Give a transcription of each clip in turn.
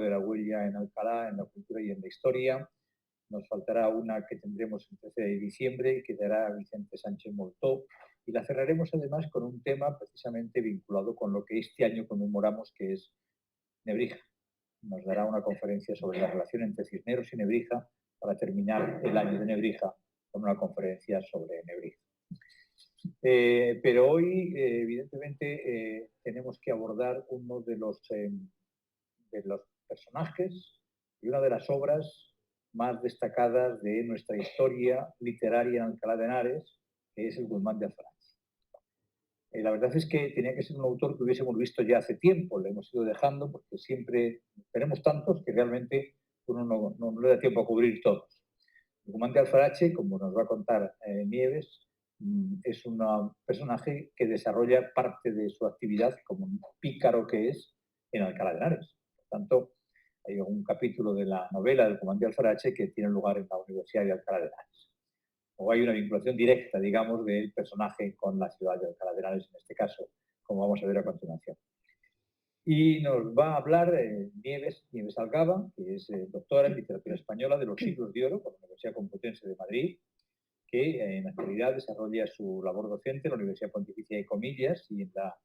de la huella en Alcalá, en la cultura y en la historia. Nos faltará una que tendremos el 13 de diciembre, que dará Vicente Sánchez Moltó, y la cerraremos además con un tema precisamente vinculado con lo que este año conmemoramos, que es Nebrija. Nos dará una conferencia sobre la relación entre Cisneros y Nebrija para terminar el año de Nebrija con una conferencia sobre Nebrija. Pero hoy, evidentemente, tenemos que abordar uno de los personajes y una de las obras más destacadas de nuestra historia literaria en Alcalá de Henares, que es el Guzmán de Alfarache. La verdad es que tenía que ser un autor que hubiésemos visto ya hace tiempo, le hemos ido dejando porque siempre tenemos tantos que realmente uno no le da tiempo a cubrir todos. El Guzmán de Alfarache, como nos va a contar Nieves, es un personaje que desarrolla parte de su actividad como un pícaro que es en Alcalá de Henares. Por tanto, hay un capítulo de la novela del Guzmán de Alfarache que tiene lugar en la Universidad de Alcalá de Henares. O hay una vinculación directa, digamos, del personaje con la ciudad de Alcalá de Henares, en este caso, como vamos a ver a continuación. Y nos va a hablar Nieves Algaba, que es doctora en literatura española de los siglos de oro por la Universidad Complutense de Madrid, que en la actualidad desarrolla su labor docente en la Universidad Pontificia de Comillas y en la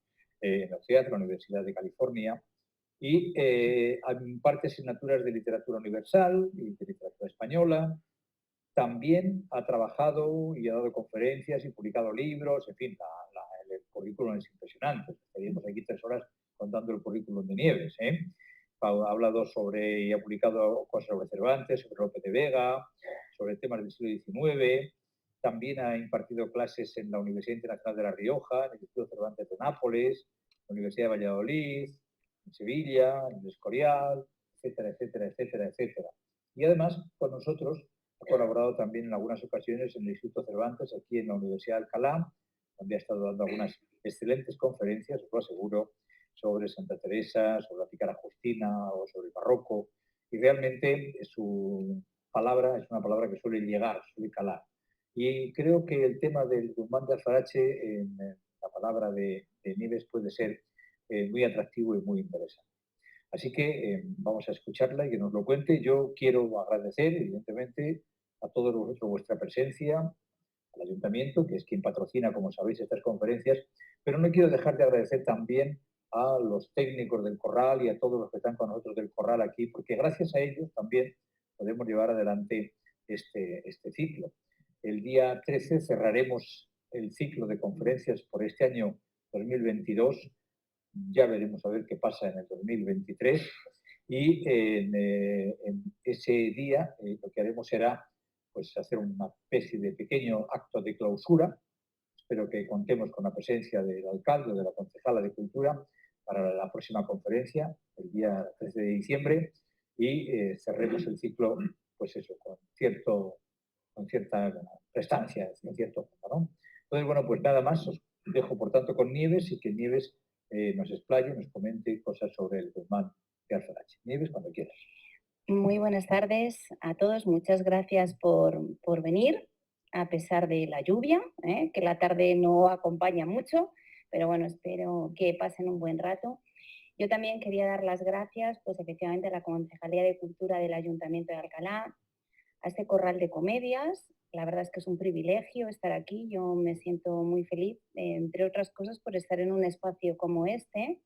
UCEAD, la Universidad de California, y imparte asignaturas de literatura universal y de literatura española. También ha trabajado y ha dado conferencias y publicado libros, en fin, el currículum es impresionante. Estaríamos aquí 3 horas contando el currículum de Nieves. Ha hablado sobre y ha publicado cosas sobre Cervantes, sobre Lope de Vega, sobre temas del siglo XIX. También ha impartido clases en la Universidad Internacional de La Rioja, en el Instituto Cervantes de Nápoles, la Universidad de Valladolid, en Sevilla, en el Escorial, etcétera, etcétera, etcétera, etcétera. Y además, con nosotros, ha colaborado también en algunas ocasiones en el Instituto Cervantes, aquí en la Universidad de Alcalá, donde ha estado dando algunas excelentes conferencias, os lo aseguro, sobre Santa Teresa, sobre la Pícara Justina o sobre el barroco. Y realmente su palabra es una palabra que suele llegar, suele calar. Y creo que el tema del Guzmán de Alfarache, en la palabra de Nieves, puede ser muy atractivo y muy interesante. Así que vamos a escucharla y que nos lo cuente. Yo quiero agradecer, evidentemente, a todos vosotros vuestra presencia, al Ayuntamiento, que es quien patrocina, como sabéis, estas conferencias, pero no quiero dejar de agradecer también a los técnicos del Corral y a todos los que están con nosotros del Corral aquí, porque gracias a ellos también podemos llevar adelante este ciclo. El día 13 cerraremos el ciclo de conferencias por este año 2022. Ya veremos a ver qué pasa en el 2023 y en ese día lo que haremos será pues hacer una especie de pequeño acto de clausura. Espero que contemos con la presencia del alcalde, de la concejala de Cultura, para la próxima conferencia, el día 13 de diciembre, y cerremos el ciclo, pues eso, con cierta prestancia, en cierto modo, ¿no? Entonces, bueno, pues nada más, os dejo por tanto con Nieves y que Nieves nos explaye, nos comente cosas sobre el Guzmán de Alfarache. Nieves, cuando quieras. Muy buenas tardes a todos. Muchas gracias por venir, a pesar de la lluvia, que la tarde no acompaña mucho, pero bueno, espero que pasen un buen rato. Yo también quería dar las gracias, pues efectivamente, a la Concejalía de Cultura del Ayuntamiento de Alcalá, a este corral de comedias. La verdad es que es un privilegio estar aquí. Yo me siento muy feliz, entre otras cosas, por estar en un espacio como este.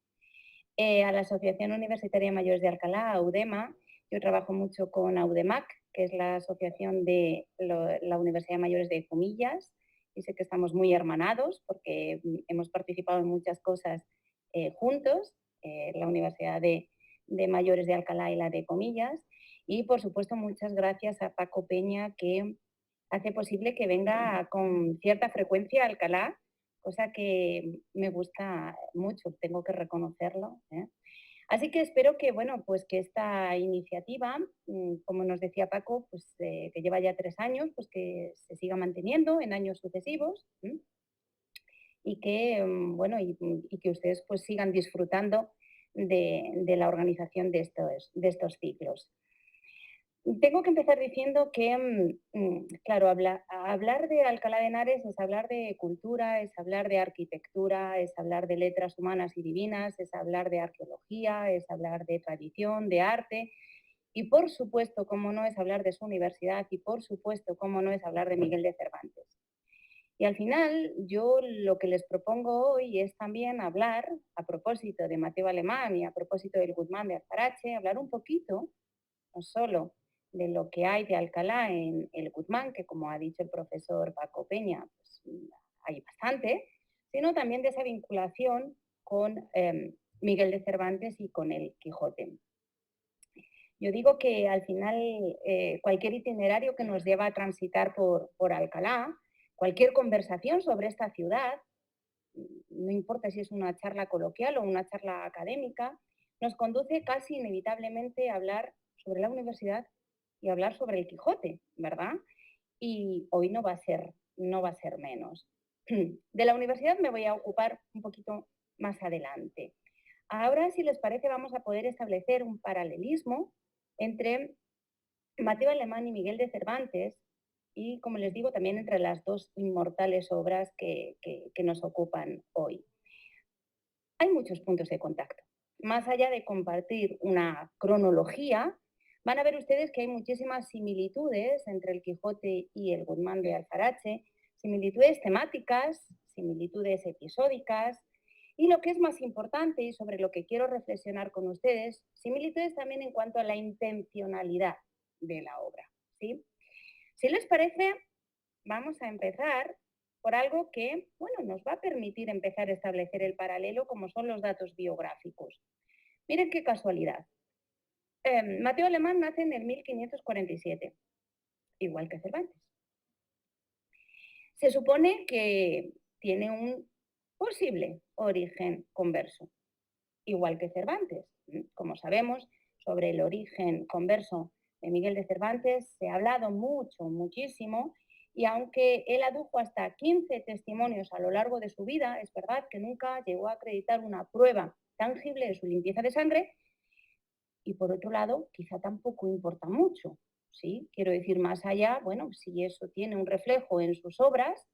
A la Asociación Universitaria de Mayores de Alcalá, AUDEMA. Yo trabajo mucho con AUDEMAC, que es la Asociación de la Universidad de Mayores de Comillas, y sé que estamos muy hermanados porque hemos participado en muchas cosas juntos, la Universidad de Mayores de Alcalá y la de Comillas. Y, por supuesto, muchas gracias a Paco Peña, que hace posible que venga con cierta frecuencia a Alcalá, cosa que me gusta mucho, tengo que reconocerlo. Así que espero que, bueno, pues que esta iniciativa, como nos decía Paco, pues que lleva ya 3 años, pues que se siga manteniendo en años sucesivos y que, bueno, y que ustedes pues sigan disfrutando de la organización de estos ciclos. Tengo que empezar diciendo que, claro, hablar de Alcalá de Henares es hablar de cultura, es hablar de arquitectura, es hablar de letras humanas y divinas, es hablar de arqueología, es hablar de tradición, de arte y, por supuesto, cómo no es hablar de su universidad y, por supuesto, cómo no es hablar de Miguel de Cervantes. Y al final, yo lo que les propongo hoy es también hablar, a propósito de Mateo Alemán y a propósito del Guzmán de Alfarache, hablar un poquito, no solo de lo que hay de Alcalá en el Guzmán, que como ha dicho el profesor Paco Peña, pues, hay bastante, sino también de esa vinculación con Miguel de Cervantes y con el Quijote. Yo digo que al final cualquier itinerario que nos lleva a transitar por Alcalá, cualquier conversación sobre esta ciudad, no importa si es una charla coloquial o una charla académica, nos conduce casi inevitablemente a hablar sobre la universidad y hablar sobre el Quijote, ¿verdad? Y hoy no va a ser menos. De la universidad me voy a ocupar un poquito más adelante. Ahora, si les parece, vamos a poder establecer un paralelismo entre Mateo Alemán y Miguel de Cervantes y, como les digo, también entre las dos inmortales obras que nos ocupan hoy. Hay muchos puntos de contacto. Más allá de compartir una cronología, van a ver ustedes que hay muchísimas similitudes entre el Quijote y el Guzmán de Alfarache, similitudes temáticas, similitudes episódicas y, lo que es más importante y sobre lo que quiero reflexionar con ustedes, similitudes también en cuanto a la intencionalidad de la obra, ¿sí? Si les parece, vamos a empezar por algo que, bueno, nos va a permitir empezar a establecer el paralelo, como son los datos biográficos. Miren qué casualidad. Mateo Alemán nace en el 1547, igual que Cervantes. Se supone que tiene un posible origen converso, igual que Cervantes. Como sabemos, sobre el origen converso de Miguel de Cervantes se ha hablado mucho, muchísimo, y aunque él adujo hasta 15 testimonios a lo largo de su vida, es verdad que nunca llegó a acreditar una prueba tangible de su limpieza de sangre, y por otro lado, quizá tampoco importa mucho, ¿sí? Quiero decir, más allá, bueno, si eso tiene un reflejo en sus obras,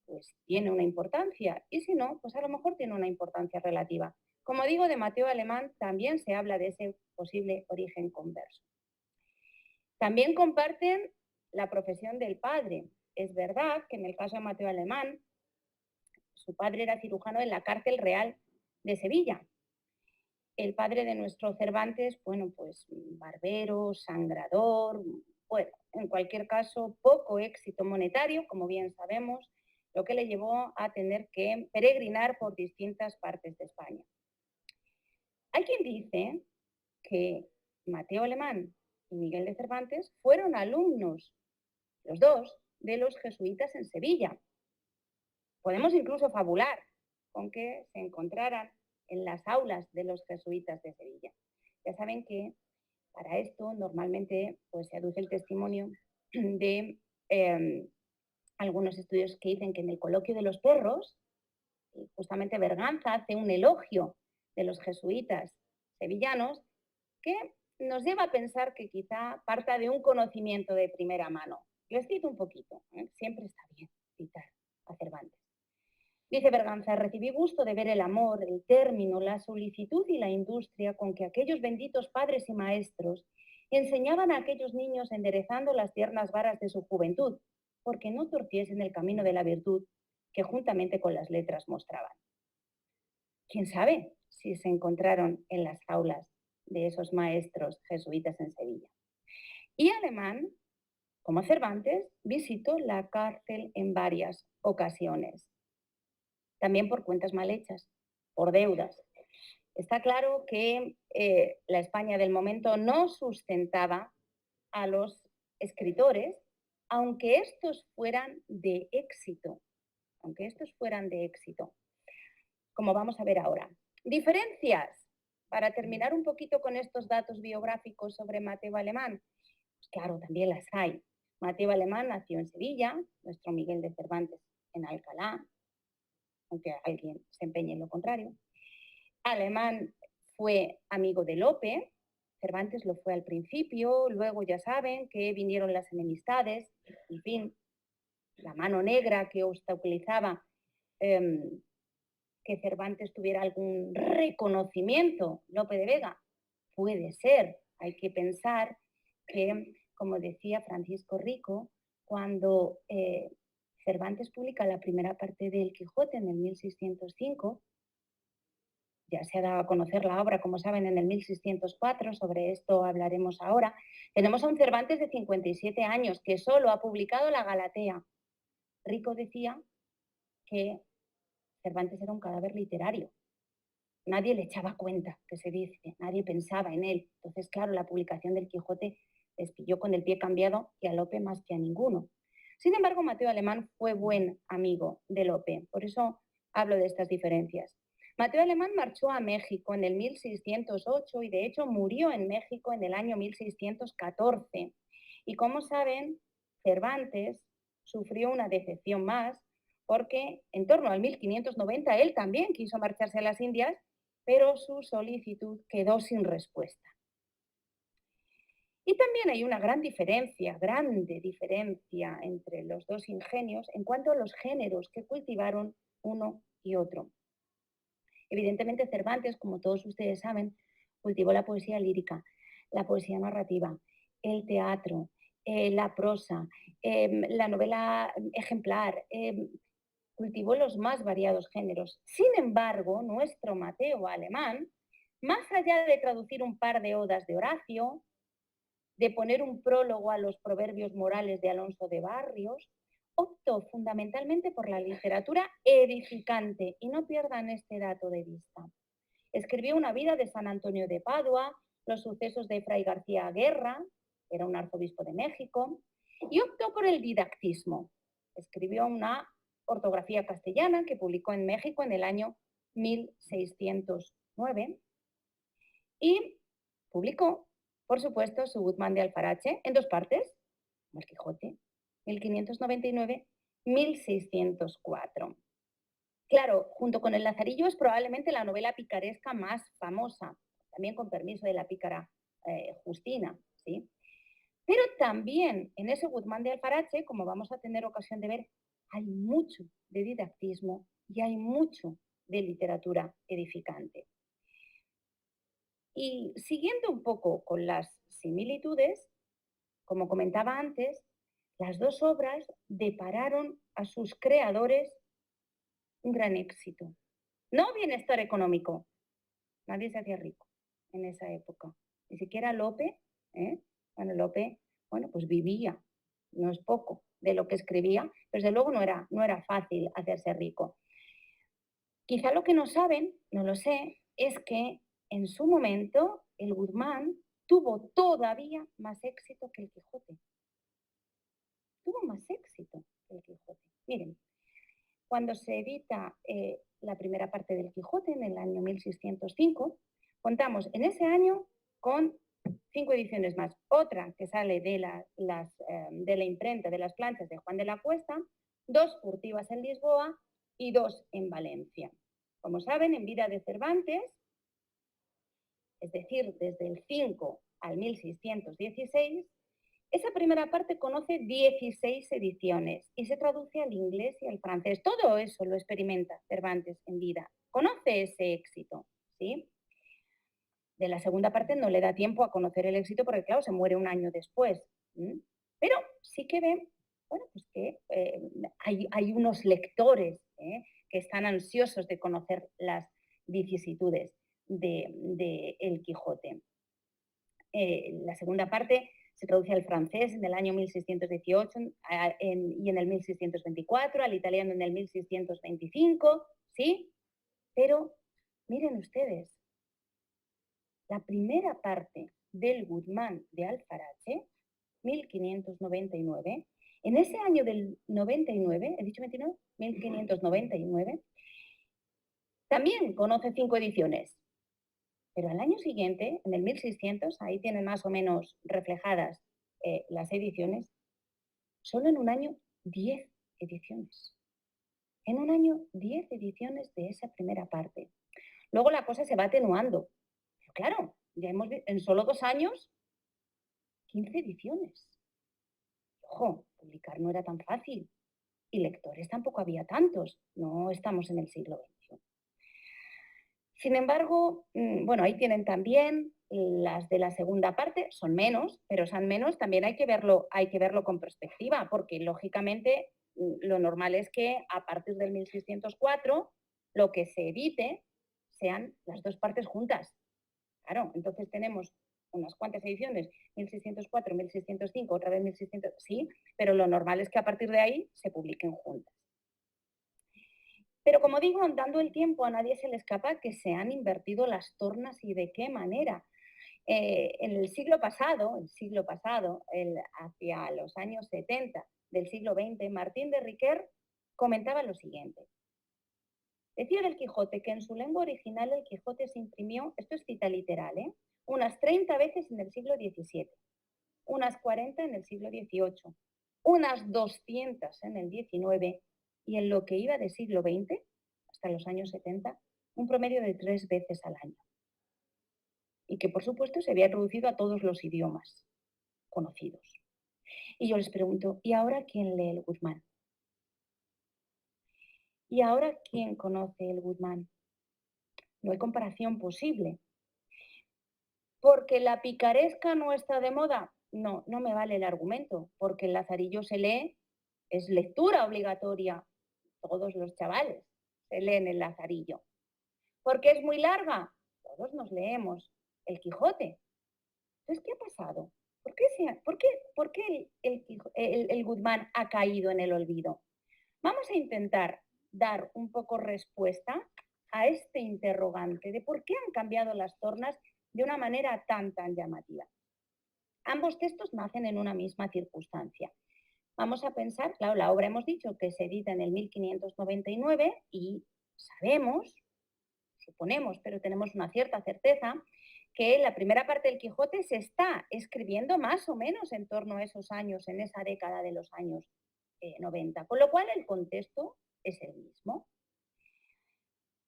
pues tiene una importancia, y si no, pues a lo mejor tiene una importancia relativa. Como digo, de Mateo Alemán también se habla de ese posible origen converso. También comparten la profesión del padre. Es verdad que en el caso de Mateo Alemán, su padre era cirujano en la cárcel real de Sevilla. El padre de nuestro Cervantes, bueno, pues barbero, sangrador, bueno, en cualquier caso, poco éxito monetario, como bien sabemos, lo que le llevó a tener que peregrinar por distintas partes de España. Hay quien dice que Mateo Alemán y Miguel de Cervantes fueron alumnos, los dos, de los jesuitas en Sevilla. Podemos incluso fabular con que se encontraran en las aulas de los jesuitas de Sevilla. Ya saben que para esto normalmente pues, se aduce el testimonio de algunos estudios que dicen que en el coloquio de los perros, justamente Berganza hace un elogio de los jesuitas sevillanos que nos lleva a pensar que quizá parta de un conocimiento de primera mano. Les cito un poquito, siempre está bien citar a Cervantes. Dice Berganza: recibí gusto de ver el amor, el término, la solicitud y la industria con que aquellos benditos padres y maestros enseñaban a aquellos niños enderezando las tiernas varas de su juventud, porque no torciesen el camino de la virtud que juntamente con las letras mostraban. ¿Quién sabe si se encontraron en las aulas de esos maestros jesuitas en Sevilla? Y Alemán, como Cervantes, visitó la cárcel en varias ocasiones, también por cuentas mal hechas, por deudas. Está claro que la España del momento no sustentaba a los escritores, aunque estos fueran de éxito, como vamos a ver ahora. Diferencias, para terminar un poquito con estos datos biográficos sobre Mateo Alemán. Pues claro, también las hay. Mateo Alemán nació en Sevilla, nuestro Miguel de Cervantes en Alcalá, aunque alguien se empeñe en lo contrario. Alemán fue amigo de Lope, Cervantes lo fue al principio, luego ya saben que vinieron las enemistades, en fin, la mano negra que obstaculizaba que Cervantes tuviera algún reconocimiento. Lope de Vega, puede ser, hay que pensar que, como decía Francisco Rico, cuando Cervantes publica la primera parte del Quijote en el 1605, ya se ha dado a conocer la obra, como saben, en el 1604, sobre esto hablaremos ahora, tenemos a un Cervantes de 57 años que solo ha publicado la Galatea. Rico decía que Cervantes era un cadáver literario. Nadie le echaba cuenta, que se dice, nadie pensaba en él. Entonces, claro, la publicación del Quijote les pilló con el pie cambiado y a Lope más que a ninguno. Sin embargo, Mateo Alemán fue buen amigo de Lope, por eso hablo de estas diferencias. Mateo Alemán marchó a México en el 1608 y de hecho murió en México en el año 1614. Y como saben, Cervantes sufrió una decepción más porque en torno al 1590 él también quiso marcharse a las Indias, pero su solicitud quedó sin respuesta. Y también hay una gran diferencia, grande diferencia entre los dos ingenios en cuanto a los géneros que cultivaron uno y otro. Evidentemente Cervantes, como todos ustedes saben, cultivó la poesía lírica, la poesía narrativa, el teatro, la prosa, la novela ejemplar, cultivó los más variados géneros. Sin embargo, nuestro Mateo Alemán, más allá de traducir un par de odas de Horacio, de poner un prólogo a los proverbios morales de Alonso de Barrios, optó fundamentalmente por la literatura edificante, y no pierdan este dato de vista. Escribió una vida de San Antonio de Padua, los sucesos de Fray García Guerra, era un arzobispo de México, y optó por el didactismo. Escribió una ortografía castellana que publicó en México en el año 1609 y publicó, por supuesto, su Guzmán de Alfarache en dos partes, El Quijote, 1599-1604. Claro, junto con El Lazarillo es probablemente la novela picaresca más famosa, también con permiso de la pícara Justina, ¿sí? Pero también en ese Guzmán de Alfarache, como vamos a tener ocasión de ver, hay mucho de didactismo y hay mucho de literatura edificante. Y siguiendo un poco con las similitudes, como comentaba antes, las dos obras depararon a sus creadores un gran éxito. No bienestar económico, nadie se hacía rico en esa época, ni siquiera Lope, Bueno, Lope, pues vivía, no es poco, de lo que escribía, pero desde luego no era fácil hacerse rico. Quizá lo que no saben, no lo sé, es que en su momento el Guzmán tuvo todavía más éxito que el Quijote. Tuvo más éxito que el Quijote. Miren, cuando se edita la primera parte del Quijote en el año 1605, contamos en ese año con 5 ediciones más. Otra que sale de la imprenta de las planchas de Juan de la Cuesta, 2 furtivas en Lisboa y 2 en Valencia. Como saben, en vida de Cervantes, es decir, desde el 5 al 1616, esa primera parte conoce 16 ediciones y se traduce al inglés y al francés. Todo eso lo experimenta Cervantes en vida. Conoce ese éxito, ¿sí? De la segunda parte no le da tiempo a conocer el éxito porque, claro, se muere un año después. Pero sí que ve, pues que hay unos lectores que están ansiosos de conocer las vicisitudes de El Quijote. La segunda parte se traduce al francés en el año 1618 y en el 1624, al italiano en el 1625, ¿sí? Pero miren ustedes, la primera parte del Guzmán de Alfarache, 1599, en ese año del 99, ¿he dicho 29? 1599, también conoce 5 ediciones. Pero al año siguiente, en el 1600, ahí tienen más o menos reflejadas las ediciones, solo en un año 10 ediciones. En un año 10 ediciones de esa primera parte. Luego la cosa se va atenuando. Pero claro, Ya hemos visto, en solo 2 años, 15 ediciones. Ojo, publicar no era tan fácil y lectores tampoco había tantos. No estamos en el siglo XXI. Sin embargo, bueno, ahí tienen también las de la segunda parte, son menos, pero son menos, también hay que verlo con perspectiva, porque lógicamente lo normal es que a partir del 1604 lo que se edite sean las dos partes juntas. Claro, entonces tenemos unas cuantas ediciones, 1604, 1605, otra vez 1600, sí, pero lo normal es que a partir de ahí se publiquen juntas. Pero como digo, andando el tiempo a nadie se le escapa que se han invertido las tornas y de qué manera. En el siglo pasado, hacia los años 70 del siglo XX, Martín de Riquer comentaba lo siguiente. Decía del Quijote que en su lengua original el Quijote se imprimió, esto es cita literal, unas 30 veces en el siglo XVII, unas 40 en el siglo XVIII, unas 200 en el XIX y en lo que iba de siglo XX, hasta los años 70, un promedio de 3 veces al año. Y que, por supuesto, se había traducido a todos los idiomas conocidos. Y yo les pregunto, ¿y ahora quién lee el Guzmán? ¿Y ahora quién conoce el Guzmán? No hay comparación posible. ¿Porque la picaresca no está de moda? No, no me vale el argumento, porque el Lazarillo se lee, es lectura obligatoria. Todos los chavales se leen el Lazarillo. ¿Porque es muy larga? Todos nos leemos el Quijote. Entonces, ¿qué ha pasado? ¿Por qué el Guzmán ha caído en el olvido? Vamos a intentar dar un poco respuesta a este interrogante de por qué han cambiado las tornas de una manera tan llamativa. Ambos textos nacen en una misma circunstancia. Vamos a pensar, claro, la obra hemos dicho que se edita en el 1599 y sabemos, suponemos, pero tenemos una cierta certeza, que la primera parte del Quijote se está escribiendo más o menos en torno a esos años, en esa década de los años 90, con lo cual el contexto es el mismo.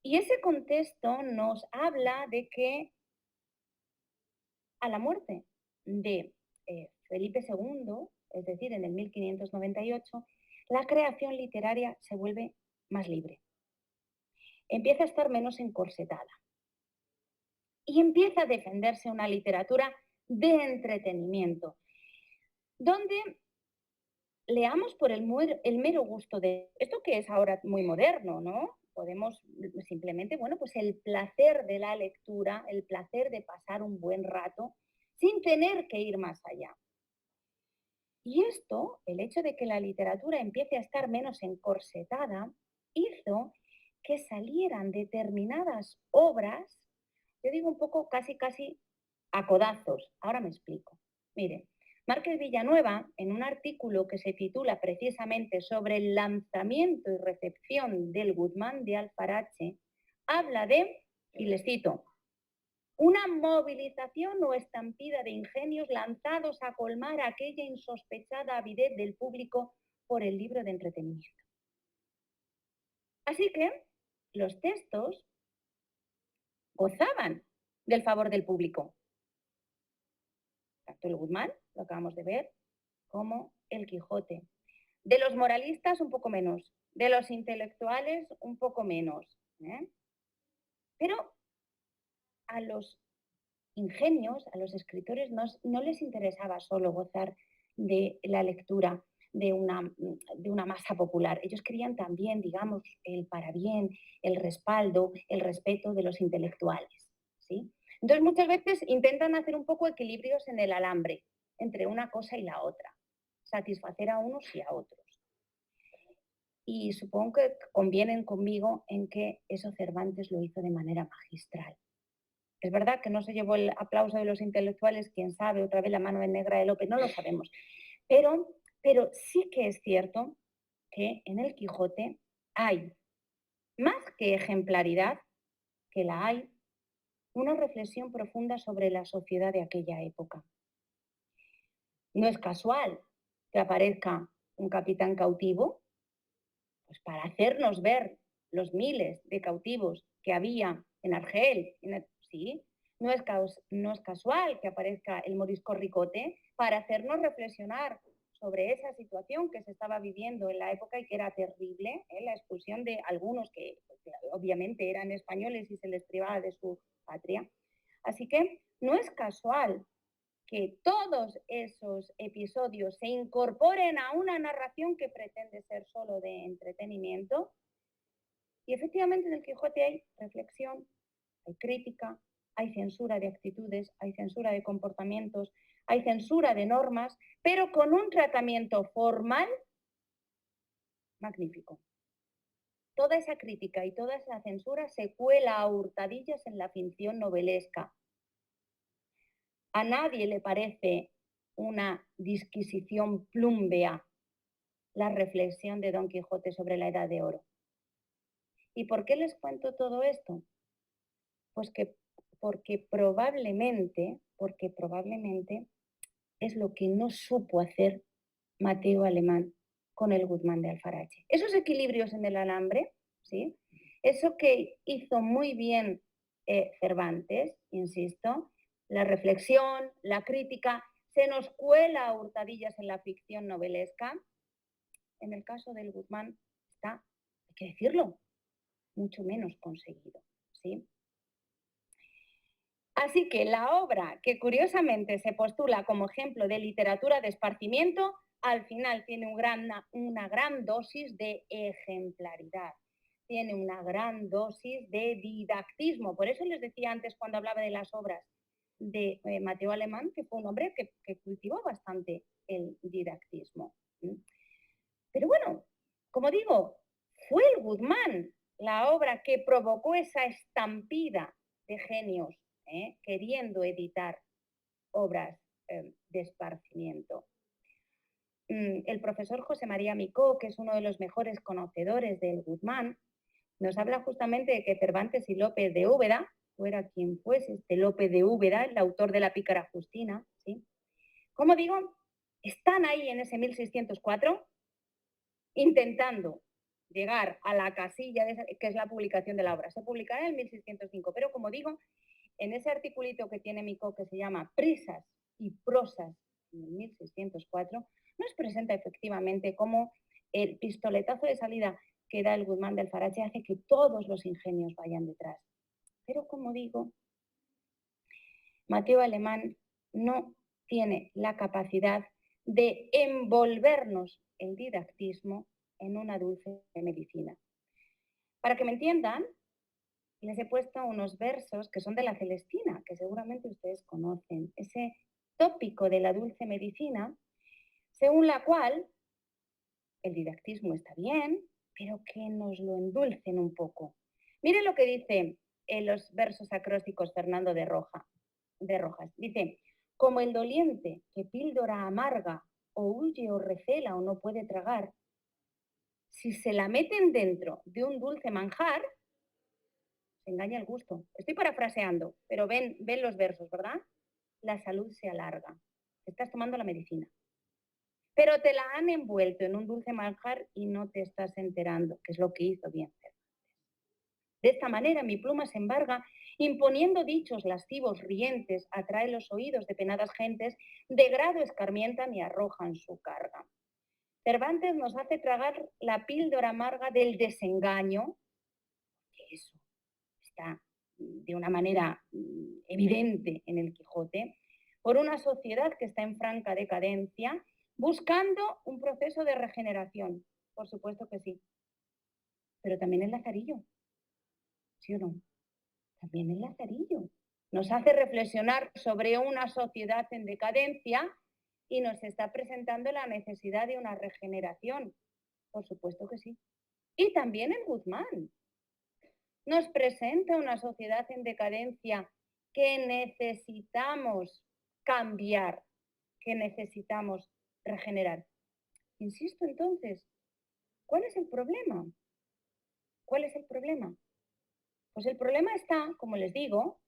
Y ese contexto nos habla de que a la muerte de Felipe II, es decir, en el 1598, la creación literaria se vuelve más libre. Empieza a estar menos encorsetada. Y empieza a defenderse una literatura de entretenimiento, donde leamos por el mero gusto de esto que es ahora muy moderno, ¿no? Podemos simplemente, bueno, pues el placer de la lectura, el placer de pasar un buen rato sin tener que ir más allá. Y esto, el hecho de que la literatura empiece a estar menos encorsetada, hizo que salieran determinadas obras, yo digo un poco casi a codazos. Ahora me explico. Mire, Márquez Villanueva, en un artículo que se titula precisamente sobre el lanzamiento y recepción del Guzmán de Alfarache, habla de, y les cito, una movilización o estampida de ingenios lanzados a colmar aquella insospechada avidez del público por el libro de entretenimiento. Así que los textos gozaban del favor del público. Tanto el Guzmán, lo acabamos de ver, como el Quijote. De los moralistas un poco menos, de los intelectuales un poco menos. Pero a los ingenios, a los escritores, no les interesaba solo gozar de la lectura de una masa popular. Ellos querían también, digamos, el parabién, el respaldo, el respeto de los intelectuales, ¿sí? Entonces, muchas veces intentan hacer un poco equilibrios en el alambre entre una cosa y la otra, satisfacer a unos y a otros. Y supongo que convienen conmigo en que eso Cervantes lo hizo de manera magistral. Es verdad que no se llevó el aplauso de los intelectuales, quién sabe, otra vez la mano en negra de Lope, no lo sabemos. Pero sí que es cierto que en el Quijote hay, más que ejemplaridad, que la hay, una reflexión profunda sobre la sociedad de aquella época. No es casual que aparezca un capitán cautivo, pues para hacernos ver los miles de cautivos que había en Argel, ¿sí? No es casual que aparezca el morisco ricote para hacernos reflexionar sobre esa situación que se estaba viviendo en la época y que era terrible, la expulsión de algunos que obviamente eran españoles y se les privaba de su patria. Así que no es casual que todos esos episodios se incorporen a una narración que pretende ser solo de entretenimiento. Y efectivamente en el Quijote hay reflexión, hay crítica, hay censura de actitudes, hay censura de comportamientos, hay censura de normas, pero con un tratamiento formal magnífico. Toda esa crítica y toda esa censura se cuela a hurtadillas en la ficción novelesca. A nadie le parece una disquisición plúmbea la reflexión de Don Quijote sobre la Edad de Oro. ¿Y por qué les cuento todo esto? Pues porque probablemente es lo que no supo hacer Mateo Alemán con el Guzmán de Alfarache. Esos equilibrios en el alambre, ¿sí? Eso que hizo muy bien Cervantes, insisto, la reflexión, la crítica, se nos cuela a hurtadillas en la ficción novelesca. En el caso del Guzmán está, hay que decirlo, mucho menos conseguido, ¿sí? Así que la obra que curiosamente se postula como ejemplo de literatura de esparcimiento, al final tiene una gran dosis de ejemplaridad, tiene una gran dosis de didactismo. Por eso les decía antes cuando hablaba de las obras de Mateo Alemán, que fue un hombre que cultivó bastante el didactismo. Pero bueno, como digo, fue el Guzmán la obra que provocó esa estampida de genios queriendo editar obras de esparcimiento. El profesor José María Micó, que es uno de los mejores conocedores del Guzmán, nos habla justamente de que Cervantes y Lope de Úbeda, fuera quien fuese este Lope de Úbeda, el autor de la Pícara Justina, ¿sí? Como digo, están ahí en ese 1604 intentando llegar a la casilla que es la publicación de la obra. Se publicará en el 1605, pero como digo, en ese articulito que tiene Micó que se llama Prisas y prosas en el 1604, nos presenta efectivamente cómo el pistoletazo de salida que da el Guzmán de Alfarache hace que todos los ingenios vayan detrás. Pero como digo, Mateo Alemán no tiene la capacidad de envolvernos el didactismo en una dulce medicina. Para que me entiendan, les he puesto unos versos que son de la Celestina, que seguramente ustedes conocen, ese tópico de la dulce medicina, según la cual el didactismo está bien, pero que nos lo endulcen un poco. Miren lo que dice en los versos acrósticos Fernando de Rojas. Dice, como el doliente que píldora amarga o huye o recela o no puede tragar, si se la meten dentro de un dulce manjar, se engaña el gusto. Estoy parafraseando, pero ven los versos, ¿verdad? La salud se alarga. Estás tomando la medicina. Pero te la han envuelto en un dulce manjar y no te estás enterando, que es lo que hizo bien Cervantes. De esta manera mi pluma se embarga, imponiendo dichos lascivos rientes, atrae los oídos de penadas gentes, de grado escarmientan y arrojan su carga. Cervantes nos hace tragar la píldora amarga del desengaño, que eso está de una manera evidente en el Quijote, por una sociedad que está en franca decadencia, buscando un proceso de regeneración. Por supuesto que sí. Pero también el Lazarillo, ¿sí o no? También el Lazarillo nos hace reflexionar sobre una sociedad en decadencia y nos está presentando la necesidad de una regeneración. Por supuesto que sí. Y también el Guzmán nos presenta una sociedad en decadencia que necesitamos cambiar, que necesitamos regenerar. Insisto entonces, ¿cuál es el problema? ¿Cuál es el problema? Pues el problema está, como les digo,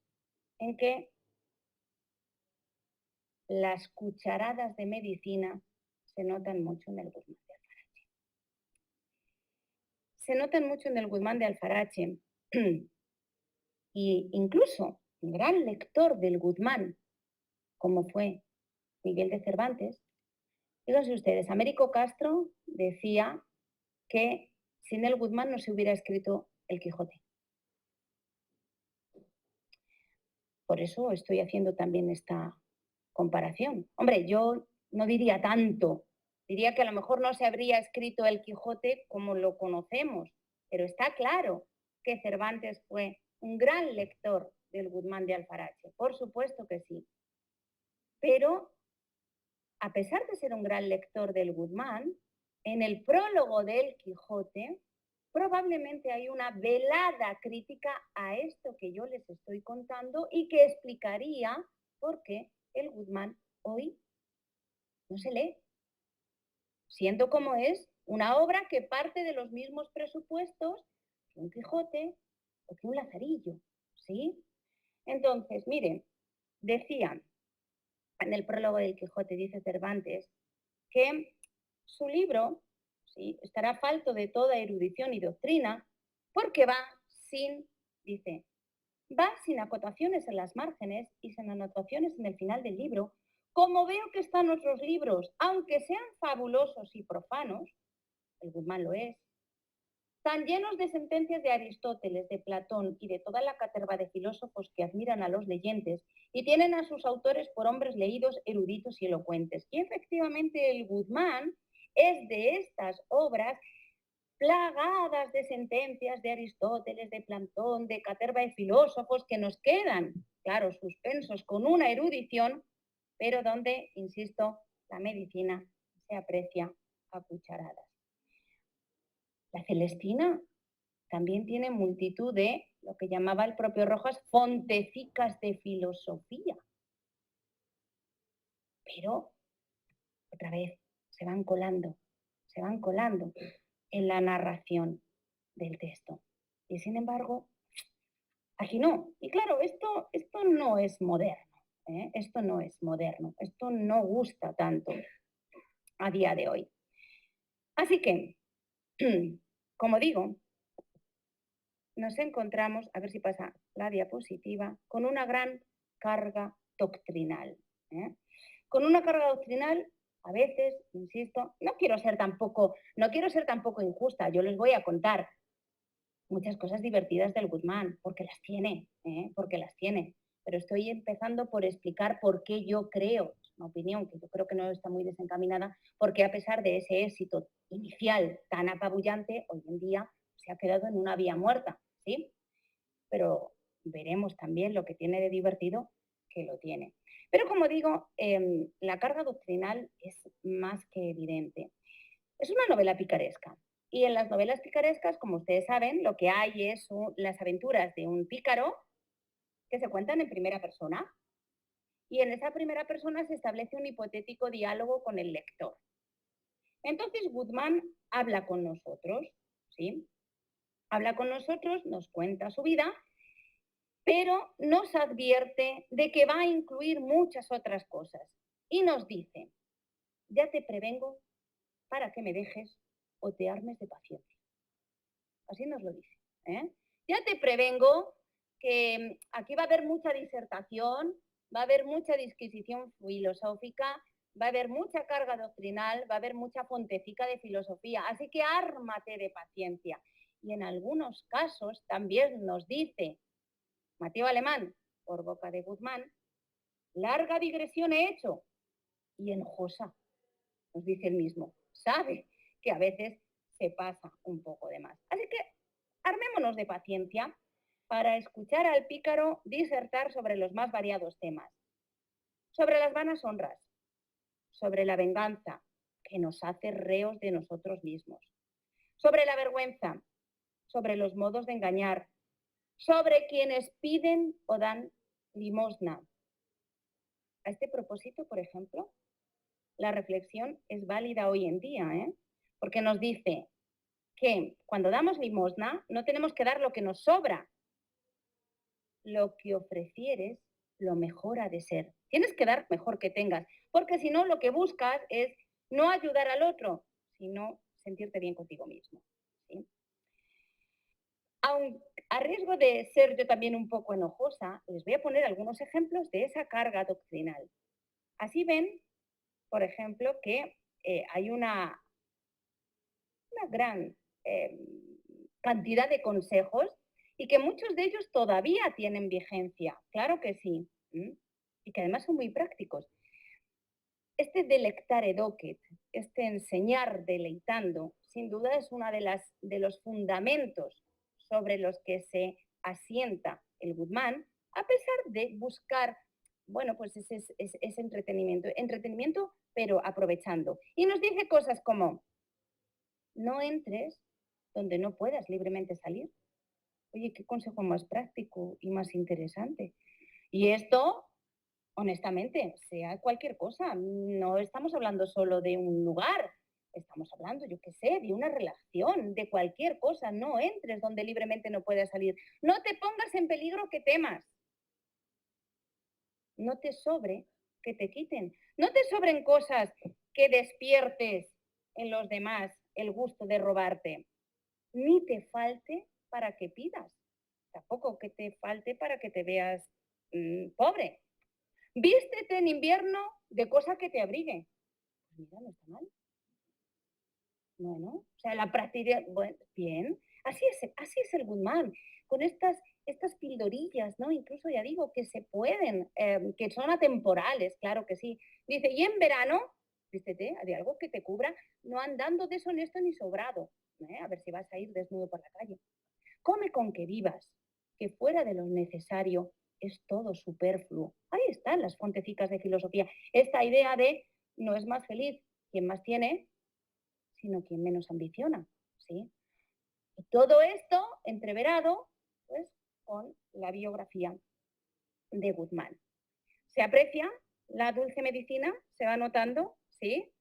en que las cucharadas de medicina se notan mucho en el Guzmán de Alfarache. Se notan mucho en el Guzmán de Alfarache y incluso un gran lector del Guzmán, como fue Miguel de Cervantes. Fíjense ustedes, Américo Castro decía que sin el Guzmán no se hubiera escrito el Quijote. Por eso estoy haciendo también esta comparación. Hombre, yo no diría tanto, diría que a lo mejor no se habría escrito el Quijote como lo conocemos, pero está claro que Cervantes fue un gran lector del Guzmán de Alfarache, por supuesto que sí. Pero, a pesar de ser un gran lector del Guzmán, en el prólogo del Quijote probablemente hay una velada crítica a esto que yo les estoy contando y que explicaría por qué el Guzmán hoy no se lee, siendo como es una obra que parte de los mismos presupuestos que un Quijote o que un Lazarillo, ¿sí? Entonces, miren, decían en el prólogo del Quijote, dice Cervantes, que su libro, ¿sí?, estará falto de toda erudición y doctrina porque dice, va sin acotaciones en las márgenes y sin anotaciones en el final del libro, como veo que están otros libros, aunque sean fabulosos y profanos, el Guzmán lo es, tan llenos de sentencias de Aristóteles, de Platón y de toda la caterva de filósofos que admiran a los leyentes y tienen a sus autores por hombres leídos, eruditos y elocuentes. Y efectivamente el Guzmán es de estas obras plagadas de sentencias de Aristóteles, de Platón, de caterva de filósofos que nos quedan, claro, suspensos con una erudición, pero donde, insisto, la medicina se aprecia a cucharadas. La Celestina también tiene multitud de lo que llamaba el propio Rojas fontecicas de filosofía. Pero, otra vez, se van colando en la narración del texto. Y sin embargo, aquí no. Y claro, esto no es moderno. Esto no es moderno. Esto no gusta tanto a día de hoy. Así que, como digo, nos encontramos, a ver si pasa la diapositiva, con una gran carga doctrinal. Con una carga doctrinal, a veces, insisto, no quiero ser tampoco injusta, yo les voy a contar muchas cosas divertidas del Guzmán, porque las tiene, pero estoy empezando por explicar por qué yo creo, es una opinión que yo creo que no está muy desencaminada, porque a pesar de ese éxito inicial tan apabullante, hoy en día se ha quedado en una vía muerta, ¿sí? Pero veremos también lo que tiene de divertido, que lo tiene. Pero como digo, la carga doctrinal es más que evidente. Es una novela picaresca. Y en las novelas picarescas, como ustedes saben, lo que hay es las aventuras de un pícaro que se cuentan en primera persona. Y en esa primera persona se establece un hipotético diálogo con el lector. Entonces Guzmán habla con nosotros, ¿sí? Habla con nosotros, nos cuenta su vida, pero nos advierte de que va a incluir muchas otras cosas. Y nos dice, ya te prevengo para que me dejes o te armes de paciencia. Así nos lo dice. Ya te prevengo que aquí va a haber mucha disertación, va a haber mucha disquisición filosófica, va a haber mucha carga doctrinal, va a haber mucha fontecica de filosofía, así que ármate de paciencia. Y en algunos casos también nos dice Mateo Alemán, por boca de Guzmán, larga digresión he hecho, y enojosa, nos dice el mismo, sabe que a veces se pasa un poco de más. Así que armémonos de paciencia para escuchar al pícaro disertar sobre los más variados temas. Sobre las vanas honras, sobre la venganza, que nos hace reos de nosotros mismos, sobre la vergüenza, sobre los modos de engañar, sobre quienes piden o dan limosna. A este propósito, por ejemplo, la reflexión es válida hoy en día, porque nos dice que cuando damos limosna no tenemos que dar lo que nos sobra. Lo que ofrecieres, lo mejor ha de ser. Tienes que dar mejor que tengas, porque si no lo que buscas es no ayudar al otro, sino sentirte bien contigo mismo, ¿sí? Aun a riesgo de ser yo también un poco enojosa, les voy a poner algunos ejemplos de esa carga doctrinal. Así ven, por ejemplo, que hay una gran cantidad de consejos y que muchos de ellos todavía tienen vigencia. Claro que sí. Y que además son muy prácticos. Este delectare docet, este enseñar deleitando, sin duda es uno de los fundamentos sobre los que se asienta el Guzmán, a pesar de buscar, bueno, pues ese entretenimiento, pero aprovechando. Y nos dice cosas como, no entres donde no puedas libremente salir. Oye, qué consejo más práctico y más interesante. Y esto, honestamente, sea cualquier cosa. No estamos hablando solo de un lugar. Estamos hablando, yo qué sé, de una relación, de cualquier cosa. No entres donde libremente no puedas salir. No te pongas en peligro que temas. No te sobre que te quiten. No te sobren cosas que despiertes en los demás el gusto de robarte. Ni te falte para que pidas. Tampoco que te falte para que te veas pobre. Vístete en invierno de cosa que te abrigue. Pues mira, no está mal. Bueno, o sea, la practicidad, bueno, bien. Así es el Guzmán, con estas pildorillas, ¿no? Incluso ya digo que se pueden, que son atemporales, claro que sí. Dice, y en verano, vístete de algo que te cubra, no andando deshonesto ni sobrado. A ver si vas a ir desnudo por la calle. Come con que vivas, que fuera de lo necesario es todo superfluo. Ahí están las fontecicas de filosofía. Esta idea de no es más feliz quien más tiene, sino quien menos ambiciona. ¿Sí? Y todo esto entreverado pues, con la biografía de Guzmán. ¿Se aprecia la dulce medicina? ¿Se va notando? ¿Sí?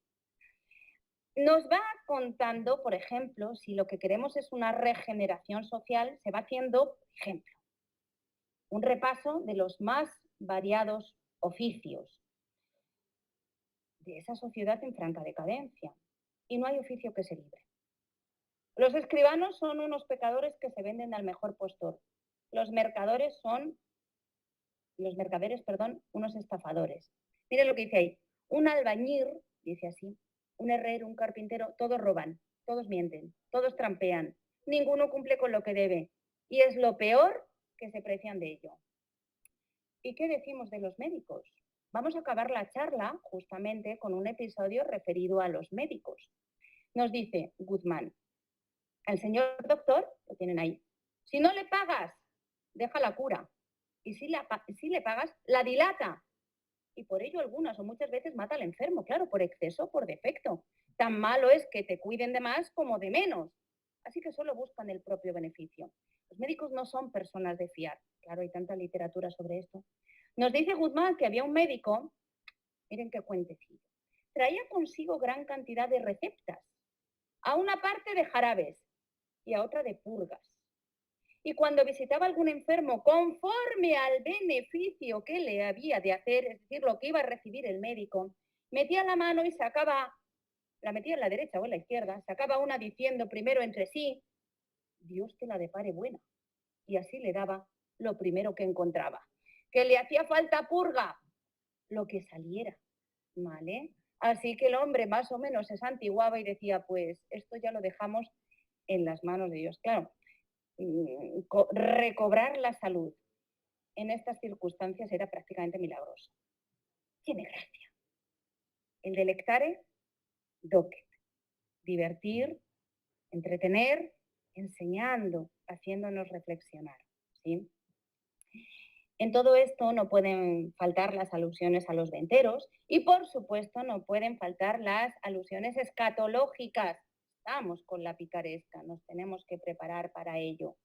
Nos va contando, por ejemplo, si lo que queremos es una regeneración social, se va haciendo, por ejemplo, un repaso de los más variados oficios de esa sociedad en franca decadencia. Y no hay oficio que se libre. Los escribanos son unos pecadores que se venden al mejor postor. Los mercaderes, unos estafadores. Miren lo que dice ahí. Un albañil, dice así, un herrero, un carpintero, todos roban, todos mienten, todos trampean, ninguno cumple con lo que debe. Y es lo peor que se precian de ello. ¿Y qué decimos de los médicos? Vamos a acabar la charla justamente con un episodio referido a los médicos. Nos dice Guzmán, al señor doctor, lo tienen ahí, si no le pagas, deja la cura. Y si le pagas, la dilata. Y por ello algunas o muchas veces mata al enfermo, claro, por exceso o por defecto. Tan malo es que te cuiden de más como de menos. Así que solo buscan el propio beneficio. Los médicos no son personas de fiar. Claro, hay tanta literatura sobre esto. Nos dice Guzmán que había un médico, miren qué cuentecillo, traía consigo gran cantidad de recetas, a una parte de jarabes y a otra de purgas. Y cuando visitaba a algún enfermo, conforme al beneficio que le había de hacer, es decir, lo que iba a recibir el médico, metía la mano y la metía en la derecha o en la izquierda, sacaba una diciendo primero entre sí, Dios te la depare buena. Y así le daba lo primero que encontraba. Que le hacía falta purga, lo que saliera, ¿vale? Así que el hombre más o menos se santiguaba y decía, pues esto ya lo dejamos en las manos de Dios. Claro, recobrar la salud en estas circunstancias era prácticamente milagroso. Tiene gracia. El delectare docet. Divertir, entretener, enseñando, haciéndonos reflexionar. ¿Sí? En todo esto no pueden faltar las alusiones a los venteros y, por supuesto, no pueden faltar las alusiones escatológicas. Estamos con la picaresca, nos tenemos que preparar para ello.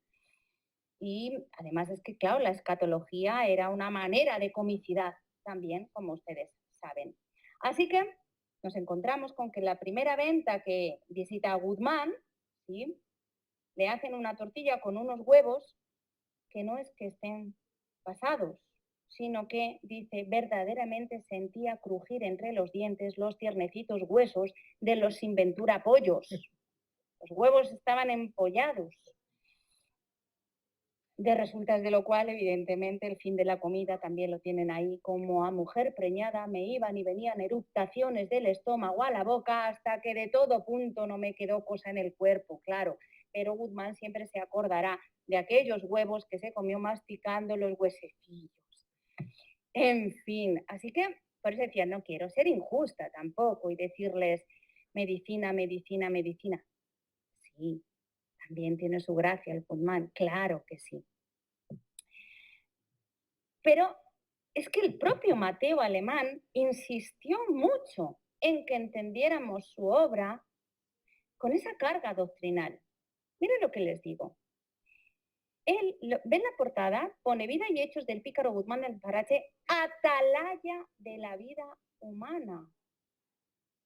Y además es que, claro, la escatología era una manera de comicidad también, como ustedes saben. Así que nos encontramos con que la primera venta que visita a Guzmán, ¿sí?, le hacen una tortilla con unos huevos que no es que estén pasados, sino que, dice, verdaderamente sentía crujir entre los dientes los tiernecitos huesos de los sin ventura pollos. Los huevos estaban empollados. De resultas de lo cual, evidentemente, el fin de la comida también lo tienen ahí, como a mujer preñada me iban y venían eruptaciones del estómago a la boca hasta que de todo punto no me quedó cosa en el cuerpo, claro. Pero Guzmán siempre se acordará de aquellos huevos que se comió masticando los huesecillos. En fin, así que por eso decía, no quiero ser injusta tampoco y decirles medicina, medicina, medicina. Sí, también tiene su gracia el Guzmán, claro que sí. Pero es que el propio Mateo Alemán insistió mucho en que entendiéramos su obra con esa carga doctrinal. Miren lo que les digo. Ven la portada, pone vida y hechos del pícaro Guzmán de Alfarache, atalaya de la vida humana.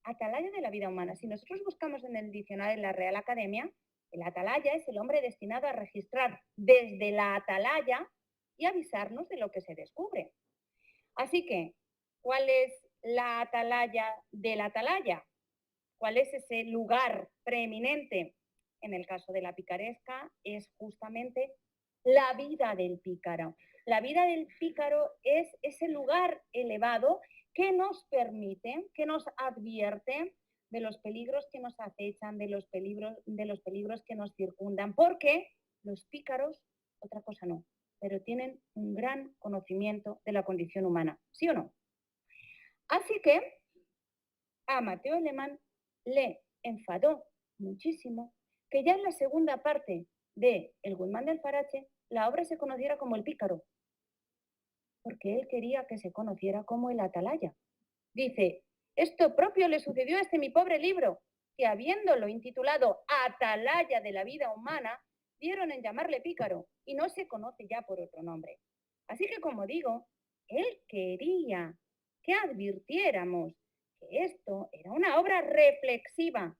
Atalaya de la vida humana. Si nosotros buscamos en el diccionario de la Real Academia, el atalaya es el hombre destinado a registrar desde la atalaya y avisarnos de lo que se descubre. Así que, ¿cuál es la atalaya de la atalaya? ¿Cuál es ese lugar preeminente? En el caso de la picaresca es justamente la vida del pícaro. La vida del pícaro es ese lugar elevado que nos permite, que nos advierte de los peligros que nos acechan, de los peligros que nos circundan, porque los pícaros, otra cosa no, pero tienen un gran conocimiento de la condición humana, ¿sí o no? Así que a Mateo Alemán le enfadó muchísimo que ya en la segunda parte de El Guzmán de Alfarache la obra se conociera como El Pícaro, porque él quería que se conociera como El Atalaya. Dice, esto propio le sucedió a este mi pobre libro, que habiéndolo intitulado Atalaya de la vida humana, dieron en llamarle Pícaro y no se conoce ya por otro nombre. Así que, como digo, él quería que advirtiéramos que esto era una obra reflexiva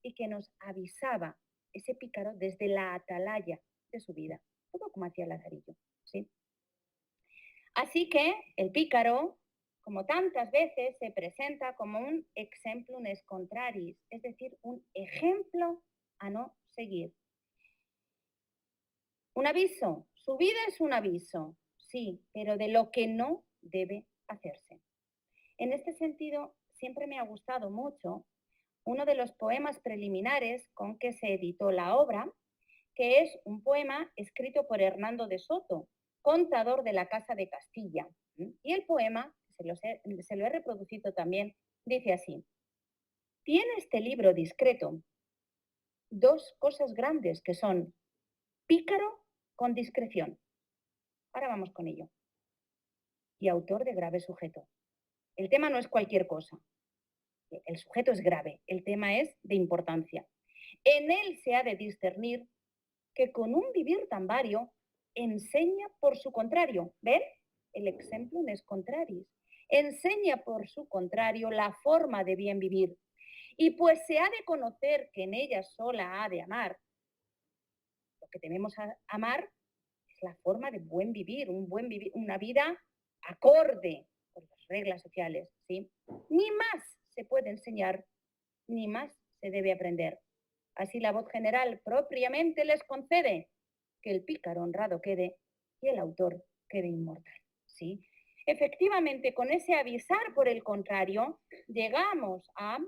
y que nos avisaba ese pícaro desde la atalaya de su vida, todo como hacía Lazarillo, ¿sí? Así que el pícaro, como tantas veces, se presenta como un exemplum est contraris, es decir, un ejemplo a no seguir. Un aviso, su vida es un aviso, sí, pero de lo que no debe hacerse. En este sentido, siempre me ha gustado mucho uno de los poemas preliminares con que se editó la obra, que es un poema escrito por Hernando de Soto, contador de la Casa de Castilla. Y el poema, se lo he reproducido también, dice así: tiene este libro discreto dos cosas grandes que son pícaro con discreción. Ahora vamos con ello. Y autor de grave sujeto. El tema no es cualquier cosa. El sujeto es grave, el tema es de importancia. En él se ha de discernir que con un vivir tan vario enseña por su contrario. ¿Ven? El exemplum est contraris. Enseña por su contrario la forma de bien vivir. Y pues se ha de conocer que en ella sola ha de amar. Lo que tenemos a amar es la forma de buen vivir, una vida acorde con las reglas sociales, ¿sí? Ni más se puede enseñar, ni más se debe aprender. Así la voz general propiamente les concede que el pícaro honrado quede y el autor quede inmortal, ¿sí? Efectivamente, con ese avisar por el contrario, llegamos a,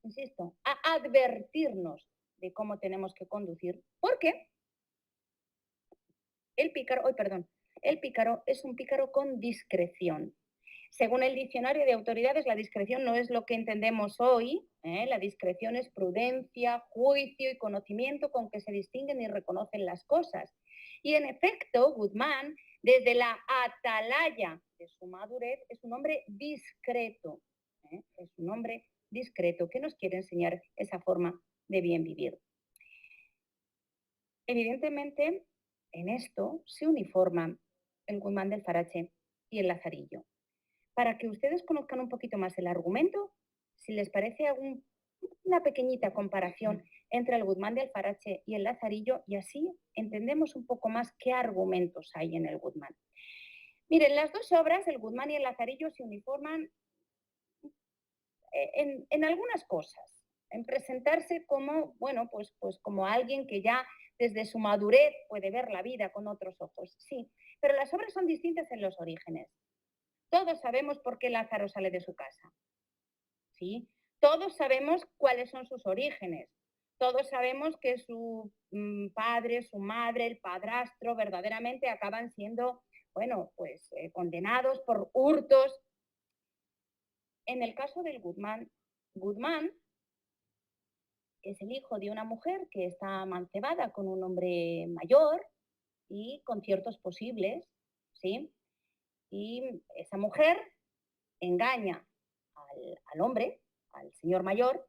insisto, a advertirnos de cómo tenemos que conducir. ¿Por qué? El pícaro es un pícaro con discreción. Según el diccionario de autoridades, la discreción no es lo que entendemos hoy. La discreción es prudencia, juicio y conocimiento con que se distinguen y reconocen las cosas. Y en efecto, Guzmán, desde la atalaya de su madurez, es un hombre discreto. Es un hombre discreto que nos quiere enseñar esa forma de bien vivir. Evidentemente, en esto se uniforman el Guzmán de Alfarache y el Lazarillo. Para que ustedes conozcan un poquito más el argumento, si les parece una pequeñita comparación entre el Guzmán de Alfarache y el Lazarillo, y así entendemos un poco más qué argumentos hay en el Guzmán. Miren, las dos obras, el Guzmán y el Lazarillo, se uniforman en algunas cosas, en presentarse como, bueno, pues como alguien que ya desde su madurez puede ver la vida con otros ojos, sí, pero las obras son distintas en los orígenes. Todos sabemos por qué Lázaro sale de su casa, ¿sí? Todos sabemos cuáles son sus orígenes. Todos sabemos que su padre, su madre, el padrastro, verdaderamente acaban siendo, bueno, pues condenados por hurtos. En el caso del Guzmán, Guzmán es el hijo de una mujer que está mancebada con un hombre mayor y con ciertos posibles, ¿sí? Y esa mujer engaña al hombre, al señor mayor,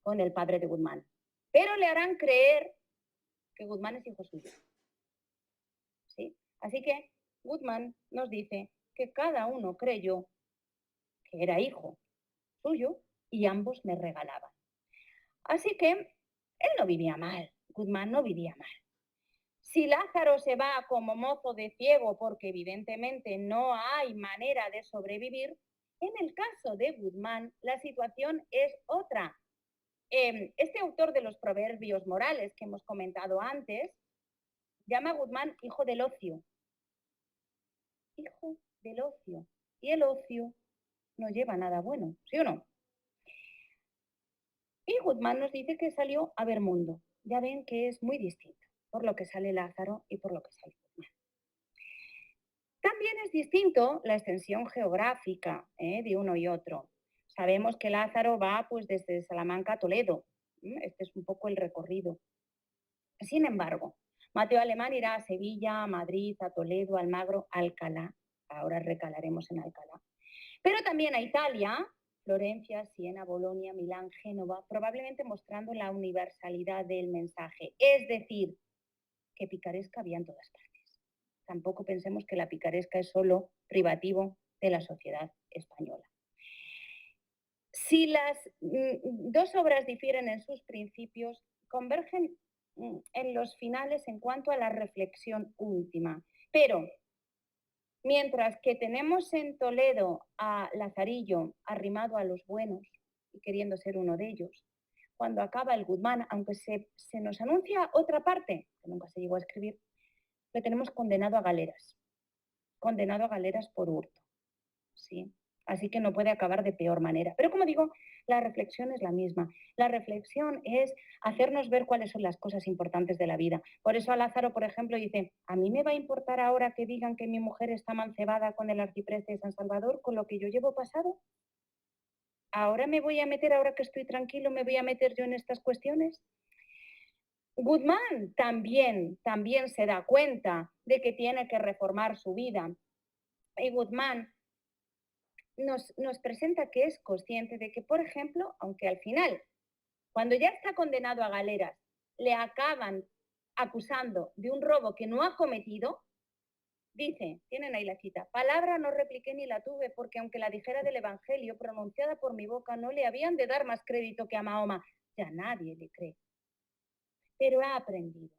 con el padre de Guzmán. Pero le harán creer que Guzmán es hijo suyo, ¿sí? Así que Guzmán nos dice que cada uno creyó que era hijo suyo y ambos me regalaban. Así que él no vivía mal, Guzmán no vivía mal. Si Lázaro se va como mozo de ciego porque evidentemente no hay manera de sobrevivir, en el caso de Guzmán la situación es otra. Este autor de los proverbios morales que hemos comentado antes llama a Guzmán hijo del ocio. Hijo del ocio. Y el ocio no lleva nada bueno, ¿sí o no? Y Guzmán nos dice que salió a ver mundo. Ya ven que es muy distinto por lo que sale Lázaro y por lo que sale Guzmán. También es distinto la extensión geográfica de uno y otro. Sabemos que Lázaro va pues desde Salamanca a Toledo. Este es un poco el recorrido. Sin embargo, Mateo Alemán irá a Sevilla, a Madrid, a Toledo, a Almagro, a Alcalá. Ahora recalaremos en Alcalá. Pero también a Italia, Florencia, Siena, Bolonia, Milán, Génova, probablemente mostrando la universalidad del mensaje. Es decir, que picaresca había en todas partes. Tampoco pensemos que la picaresca es solo privativo de la sociedad española. Si las dos obras difieren en sus principios, convergen en los finales en cuanto a la reflexión última. Pero mientras que tenemos en Toledo a Lazarillo arrimado a los buenos y queriendo ser uno de ellos, cuando acaba el Guzmán, aunque se nos anuncia otra parte, que nunca se llegó a escribir, le tenemos condenado a galeras por hurto, ¿sí? Así que no puede acabar de peor manera. Pero como digo, la reflexión es la misma. La reflexión es hacernos ver cuáles son las cosas importantes de la vida. Por eso a Lázaro, por ejemplo, dice, ¿a mí me va a importar ahora que digan que mi mujer está mancebada con el arcipreste de San Salvador, con lo que yo llevo pasado? ¿Ahora me voy a meter, ahora que estoy tranquilo, me voy a meter yo en estas cuestiones? Guzmán también se da cuenta de que tiene que reformar su vida. Y Guzmán nos presenta que es consciente de que, por ejemplo, aunque al final, cuando ya está condenado a galeras, le acaban acusando de un robo que no ha cometido, dice, tienen ahí la cita, palabra no repliqué ni la tuve, porque aunque la dijera del Evangelio, pronunciada por mi boca, no le habían de dar más crédito que a Mahoma. Ya nadie le cree. Pero ha aprendido.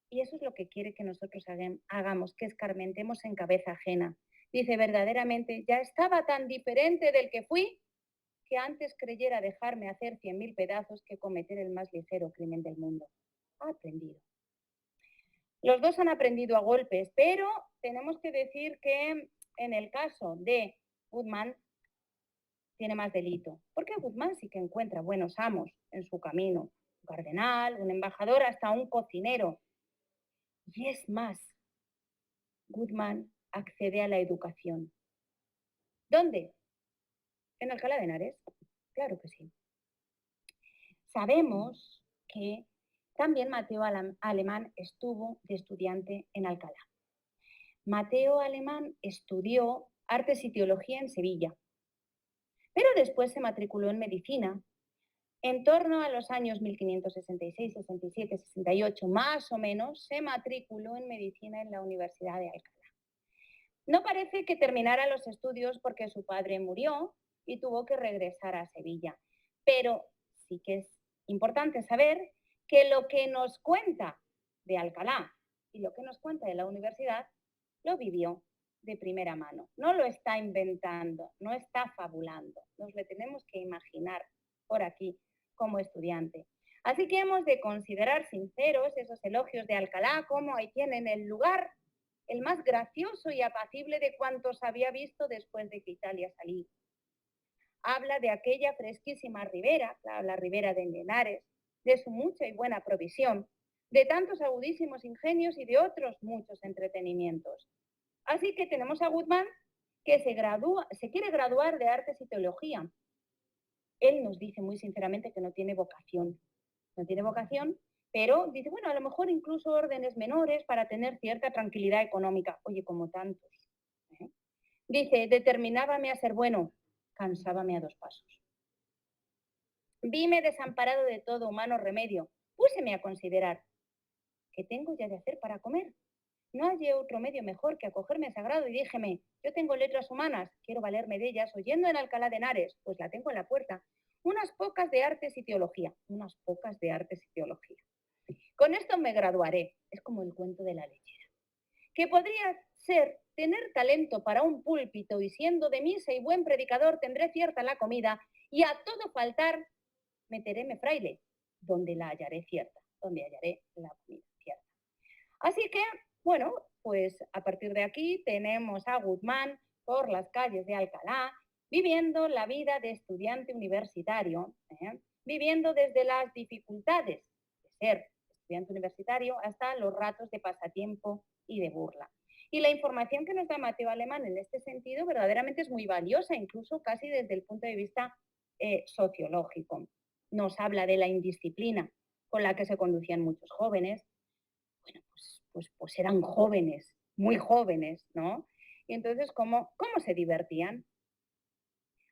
Y eso es lo que quiere que nosotros hagamos, que escarmentemos en cabeza ajena. Dice, verdaderamente, ya estaba tan diferente del que fui, que antes creyera dejarme hacer 100.000 pedazos que cometer el más ligero crimen del mundo. Ha aprendido. Los dos han aprendido a golpes, pero tenemos que decir que en el caso de Guzmán tiene más delito, porque Guzmán sí que encuentra buenos amos en su camino, un cardenal, un embajador, hasta un cocinero. Y es más, Guzmán accede a la educación. ¿Dónde? En Alcalá de Henares. Claro que sí. Sabemos que también Mateo Alemán estuvo de estudiante en Alcalá. Mateo Alemán estudió artes y teología en Sevilla, pero después se matriculó en medicina. En torno a los años 1566, 67, 68, más o menos, se matriculó en medicina en la Universidad de Alcalá. No parece que terminara los estudios porque su padre murió y tuvo que regresar a Sevilla. Pero sí que es importante saber que lo que nos cuenta de Alcalá y lo que nos cuenta de la universidad lo vivió de primera mano. No lo está inventando, no está fabulando. Nos lo tenemos que imaginar por aquí como estudiante. Así que hemos de considerar sinceros esos elogios de Alcalá, como ahí tienen el lugar, el más gracioso y apacible de cuantos había visto después de que Italia salí. Habla de aquella fresquísima ribera, la ribera de Henares, de su mucha y buena provisión, de tantos agudísimos ingenios y de otros muchos entretenimientos. Así que tenemos a Guzmán que se quiere graduar de Artes y Teología. Él nos dice muy sinceramente que no tiene vocación. No tiene vocación, pero dice, bueno, a lo mejor incluso órdenes menores para tener cierta tranquilidad económica. Oye, como tantos. ¿Eh? Dice, determinábame a ser bueno, cansábame a dos pasos. Vime desamparado de todo humano remedio, púseme a considerar, ¿qué tengo ya de hacer para comer? No hallé otro medio mejor que acogerme a sagrado y díjeme, yo tengo letras humanas, quiero valerme de ellas, oyendo en Alcalá de Henares, pues la tengo en la puerta, unas pocas de artes y teología, unas pocas de artes y teología. Con esto me graduaré, es como el cuento de la lechera, que podría ser tener talento para un púlpito y siendo de misa y buen predicador tendré cierta la comida y a todo faltar meteréme fraile, donde la hallaré cierta, donde hallaré la comida cierta. Así que, bueno, pues a partir de aquí tenemos a Guzmán por las calles de Alcalá, viviendo la vida de estudiante universitario, viviendo desde las dificultades de ser estudiante universitario hasta los ratos de pasatiempo y de burla. Y la información que nos da Mateo Alemán en este sentido verdaderamente es muy valiosa, incluso casi desde el punto de vista sociológico. Nos habla de la indisciplina con la que se conducían muchos jóvenes. Bueno, pues eran jóvenes, muy jóvenes, ¿no? Y entonces, ¿cómo se divertían?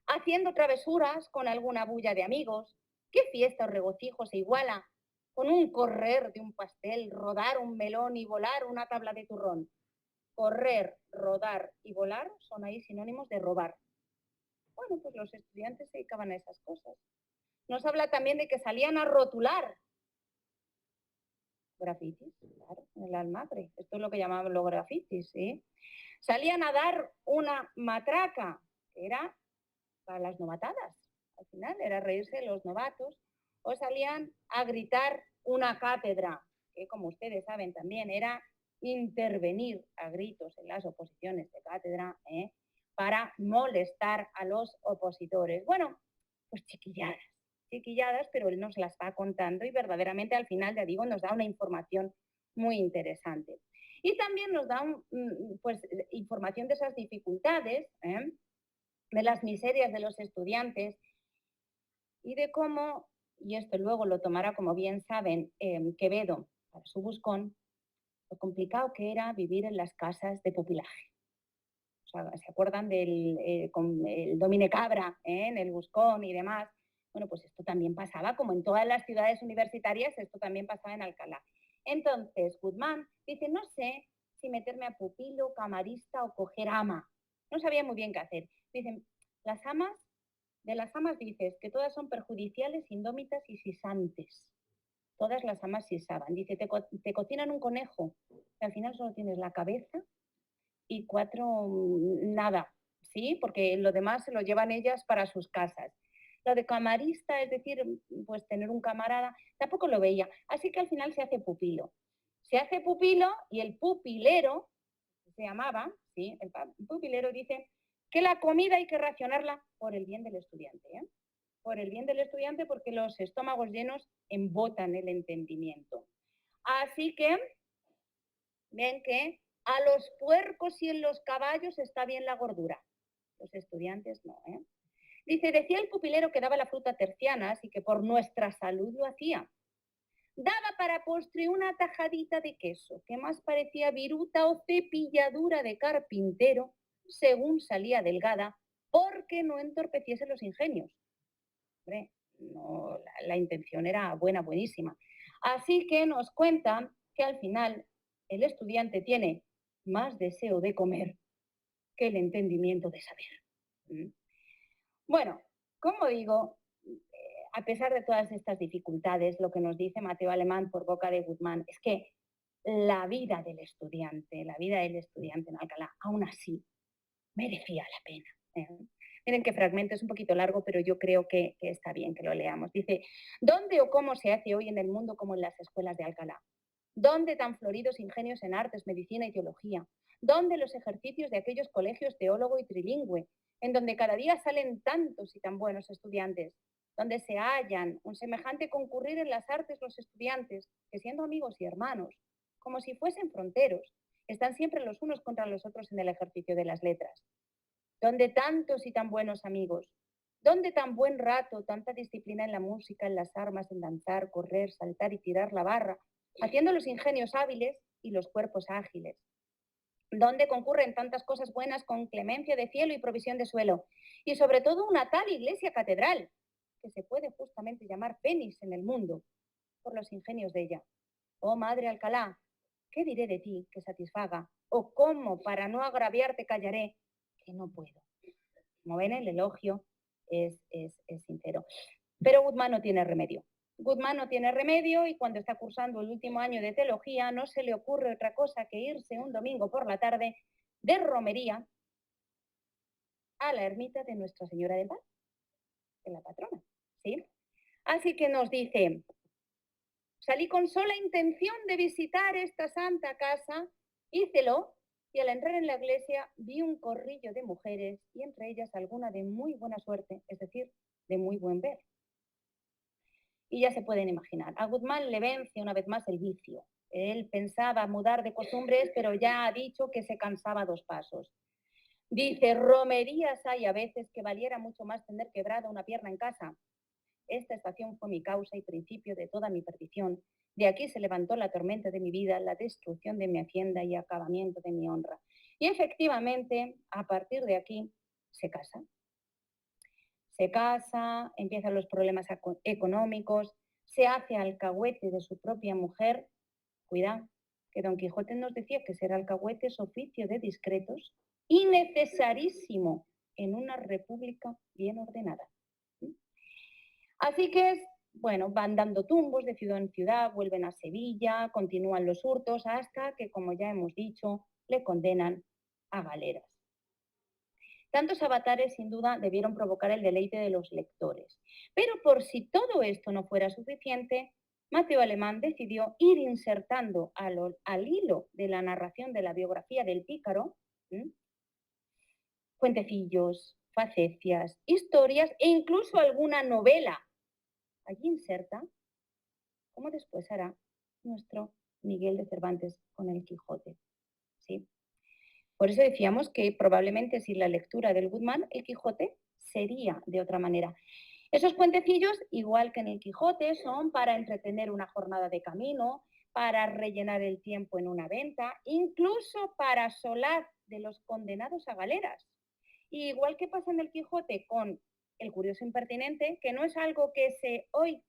Haciendo travesuras con alguna bulla de amigos. ¿Qué fiesta o regocijo se iguala con un correr de un pastel, rodar un melón y volar una tabla de turrón? Correr, rodar y volar son ahí sinónimos de robar. Bueno, pues los estudiantes se dedicaban a esas cosas. Nos habla también de que salían a rotular grafitis, claro, en el Almagre. Esto es lo que llamaban los grafitis, ¿sí? Salían a dar una matraca, que era para las novatadas. Al final era reírse de los novatos. O salían a gritar una cátedra, que como ustedes saben también era intervenir a gritos en las oposiciones de cátedra, para molestar a los opositores. Bueno, pues chiquilladas, pero él nos las va contando y verdaderamente al final, ya digo, nos da una información muy interesante. Y también nos da pues, información de esas dificultades, de las miserias de los estudiantes y de cómo, y esto luego lo tomará, como bien saben, Quevedo para su buscón, lo complicado que era vivir en las casas de pupilaje. O sea, ¿se acuerdan con el Domine Cabra, en el buscón y demás? Bueno, pues esto también pasaba, como en todas las ciudades universitarias, esto también pasaba en Alcalá. Entonces, Guzmán dice, no sé si meterme a pupilo, camarista o coger ama. No sabía muy bien qué hacer. Dicen, de las amas dices que todas son perjudiciales, indómitas y sisantes. Todas las amas sisaban. Dice, te cocinan un conejo, que al final solo tienes la cabeza y 4 nada, ¿sí? Porque lo demás se lo llevan ellas para sus casas. Lo de camarista, es decir, pues tener un camarada, tampoco lo veía. Así que al final se hace pupilo. Se hace pupilo y el pupilero, se llamaba, ¿sí? El pupilero dice que la comida hay que racionarla por el bien del estudiante, por el bien del estudiante porque los estómagos llenos embotan el entendimiento. Así que ven que a los puercos y en los caballos está bien la gordura. Los estudiantes no, Dice, decía el pupilero que daba la fruta tercianas y que por nuestra salud lo hacía. Daba para postre una tajadita de queso, que más parecía viruta o cepilladura de carpintero, según salía delgada, porque no entorpeciese los ingenios. Hombre, no, la intención era buenísima. Así que nos cuentan que al final el estudiante tiene más deseo de comer que el entendimiento de saber. Bueno, como digo, a pesar de todas estas dificultades, lo que nos dice Mateo Alemán por boca de Guzmán es que la vida del estudiante en Alcalá, aún así, merecía la pena. Miren qué fragmento, es un poquito largo, pero yo creo que está bien que lo leamos. Dice, ¿dónde o cómo se hace hoy en el mundo como en las escuelas de Alcalá? ¿Dónde tan floridos ingenios en artes, medicina y teología? ¿Dónde los ejercicios de aquellos colegios teólogo y trilingüe, en donde cada día salen tantos y tan buenos estudiantes? Donde se hallan un semejante concurrir en las artes los estudiantes, que siendo amigos y hermanos, como si fuesen fronteros, están siempre los unos contra los otros en el ejercicio de las letras. Donde tantos y tan buenos amigos, donde tan buen rato, tanta disciplina en la música, en las armas, en danzar, correr, saltar y tirar la barra, haciendo los ingenios hábiles y los cuerpos ágiles. Donde concurren tantas cosas buenas con clemencia de cielo y provisión de suelo. Y sobre todo una tal iglesia catedral, que se puede justamente llamar Penis en el mundo, por los ingenios de ella. Oh Madre Alcalá, ¿qué diré de ti que satisfaga? ¿O cómo, para no agraviarte, callaré? Que no puedo. Como ven, el elogio es sincero. Pero Guzmán no tiene remedio. Guzmán no tiene remedio y cuando está cursando el último año de teología no se le ocurre otra cosa que irse un domingo por la tarde de romería a la ermita de Nuestra Señora del Val, de la patrona. ¿Sí? Así que nos dice, salí con sola intención de visitar esta santa casa, hícelo, y al entrar en la iglesia vi un corrillo de mujeres y entre ellas alguna de muy buena suerte, es decir, de muy buen ver. Y ya se pueden imaginar, a Guzmán le vence una vez más el vicio. Él pensaba mudar de costumbres, pero ya ha dicho que se cansaba a 2 pasos. Dice, romerías hay a veces que valiera mucho más tener quebrada una pierna en casa. Esta estación fue mi causa y principio de toda mi perdición. De aquí se levantó la tormenta de mi vida, la destrucción de mi hacienda y acabamiento de mi honra. Y efectivamente, a partir de aquí, se casa. Se casa, empiezan los problemas económicos, se hace alcahuete de su propia mujer. Cuidado, que Don Quijote nos decía que ser alcahuete es oficio de discretos y necesarísimo en una república bien ordenada. Así que, bueno, van dando tumbos de ciudad en ciudad, vuelven a Sevilla, continúan los hurtos hasta que, como ya hemos dicho, le condenan a galeras. Tantos avatares, sin duda, debieron provocar el deleite de los lectores. Pero por si todo esto no fuera suficiente, Mateo Alemán decidió ir insertando al hilo de la narración de la biografía del pícaro, cuentecillos, facecias, historias e incluso alguna novela. Allí inserta, como después hará nuestro Miguel de Cervantes con el Quijote. ¿Sí? Por eso decíamos que probablemente sin la lectura del Guzmán, el Quijote sería de otra manera. Esos cuentecillos, igual que en el Quijote, son para entretener una jornada de camino, para rellenar el tiempo en una venta, incluso para solar de los condenados a galeras. Y igual que pasa en el Quijote con el curioso impertinente, que no es algo que se hoy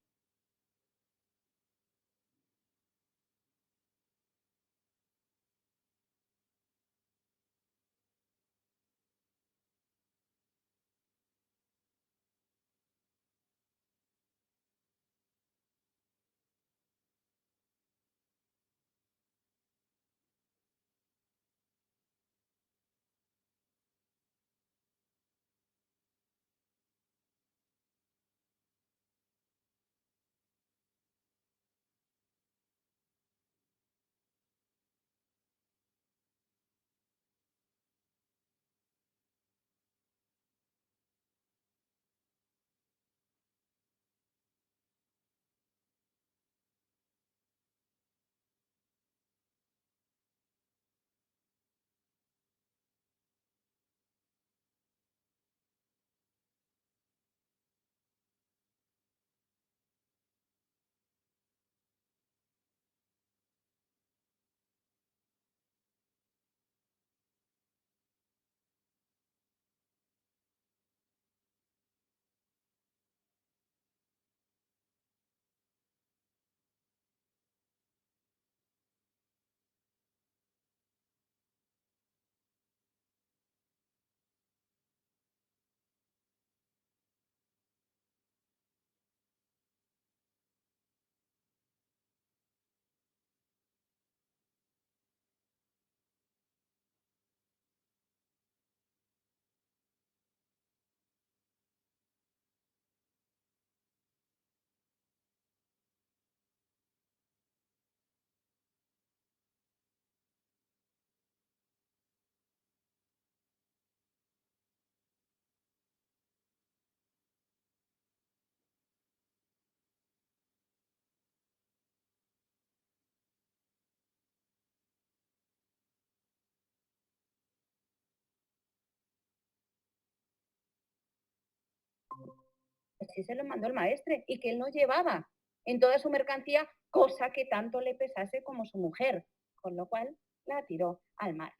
así se lo mandó el maestre y que él no llevaba en toda su mercancía cosa que tanto le pesase como su mujer, con lo cual la tiró al mar.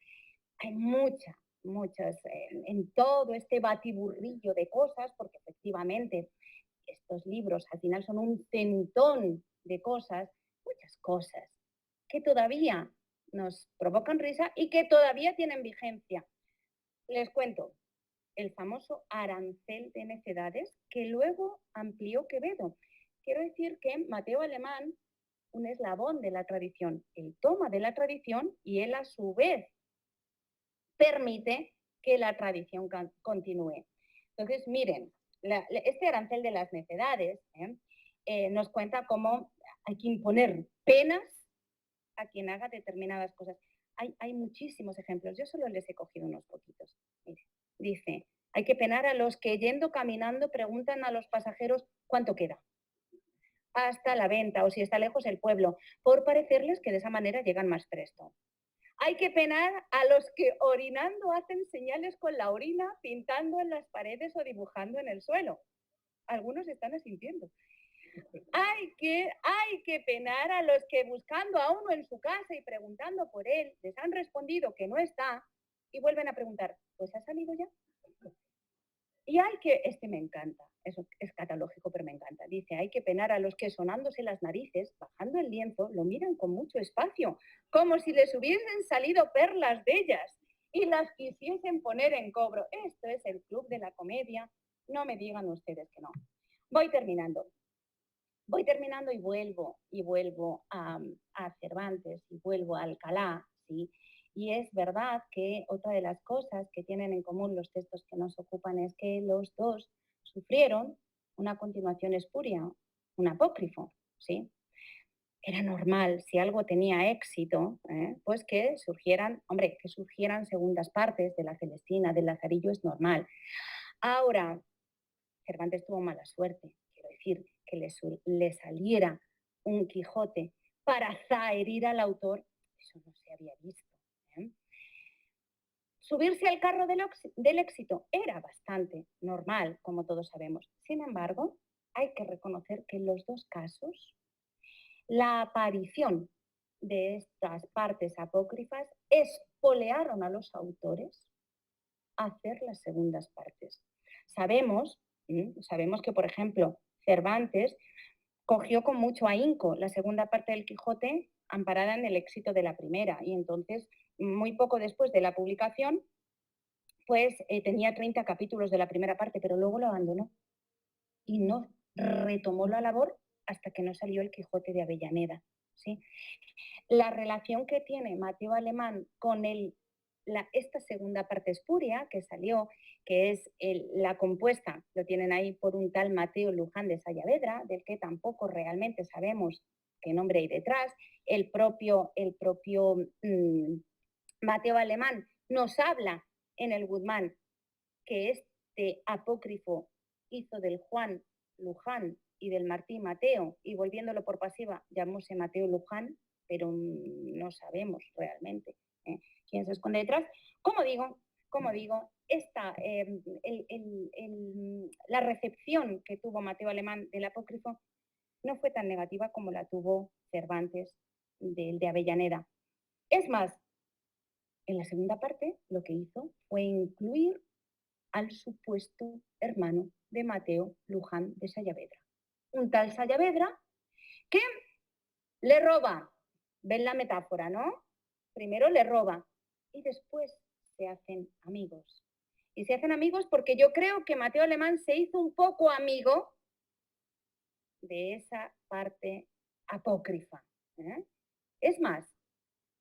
Hay muchas, en todo este batiburrillo de cosas, porque efectivamente estos libros al final son un centón de cosas, muchas cosas, que todavía nos provocan risa y que todavía tienen vigencia. Les cuento, el famoso arancel de necedades que luego amplió Quevedo. Quiero decir que Mateo Alemán, un eslabón de la tradición, él toma de la tradición y él a su vez permite que la tradición continúe. Entonces, miren, este arancel de las necedades nos cuenta cómo hay que imponer penas a quien haga determinadas cosas. Hay muchísimos ejemplos, yo solo les he cogido unos poquitos. Mire, dice, hay que penar a los que yendo caminando preguntan a los pasajeros cuánto queda hasta la venta o si está lejos el pueblo, por parecerles que de esa manera llegan más presto. Hay que penar a los que orinando hacen señales con la orina, pintando en las paredes o dibujando en el suelo. Algunos están asintiendo. Hay que penar a los que buscando a uno en su casa y preguntando por él, les han respondido que no está y vuelven a preguntar, ¿pues ha salido ya? Y este me encanta, eso es catalógico, pero me encanta. Dice, hay que penar a los que sonándose las narices, bajando el lienzo, lo miran con mucho espacio, como si les hubiesen salido perlas de ellas y las quisiesen poner en cobro. Esto es el club de la comedia, no me digan ustedes que no. Voy terminando y vuelvo a Cervantes y vuelvo a Alcalá, ¿sí? Y es verdad que otra de las cosas que tienen en común los textos que nos ocupan es que los dos sufrieron una continuación espuria, un apócrifo, ¿sí? Era normal, si algo tenía éxito, pues que surgieran segundas partes de la Celestina, del Lazarillo, es normal. Ahora, Cervantes tuvo mala suerte, quiero decir, que le saliera un Quijote para zaherir al autor, eso no se había visto. Subirse al carro del éxito era bastante normal, como todos sabemos. Sin embargo, hay que reconocer que en los dos casos, la aparición de estas partes apócrifas espolearon a los autores a hacer las segundas partes. Sabemos que, por ejemplo, Cervantes cogió con mucho ahínco la segunda parte del Quijote amparada en el éxito de la primera y entonces, muy poco después de la publicación, pues tenía 30 capítulos de la primera parte, pero luego lo abandonó y no retomó la labor hasta que no salió el Quijote de Avellaneda, ¿sí? La relación que tiene Mateo Alemán con esta segunda parte espuria que salió, que es la compuesta, lo tienen ahí por un tal Mateo Luján de Sayavedra, del que tampoco realmente sabemos qué nombre hay detrás. El propio Mateo Alemán nos habla en el Guzmán que este apócrifo hizo del Juan Luján y del Martí Mateo, y volviéndolo por pasiva, llamóse Mateo Luján, pero no sabemos realmente quién se esconde detrás. Como digo, la recepción que tuvo Mateo Alemán del apócrifo no fue tan negativa como la tuvo Cervantes del de Avellaneda. Es más, en la segunda parte lo que hizo fue incluir al supuesto hermano de Mateo Luján de Sayavedra. Un tal Sayavedra que le roba, ven la metáfora, ¿no? Primero le roba y después se hacen amigos. Y se hacen amigos porque yo creo que Mateo Alemán se hizo un poco amigo de esa parte apócrifa. Es más,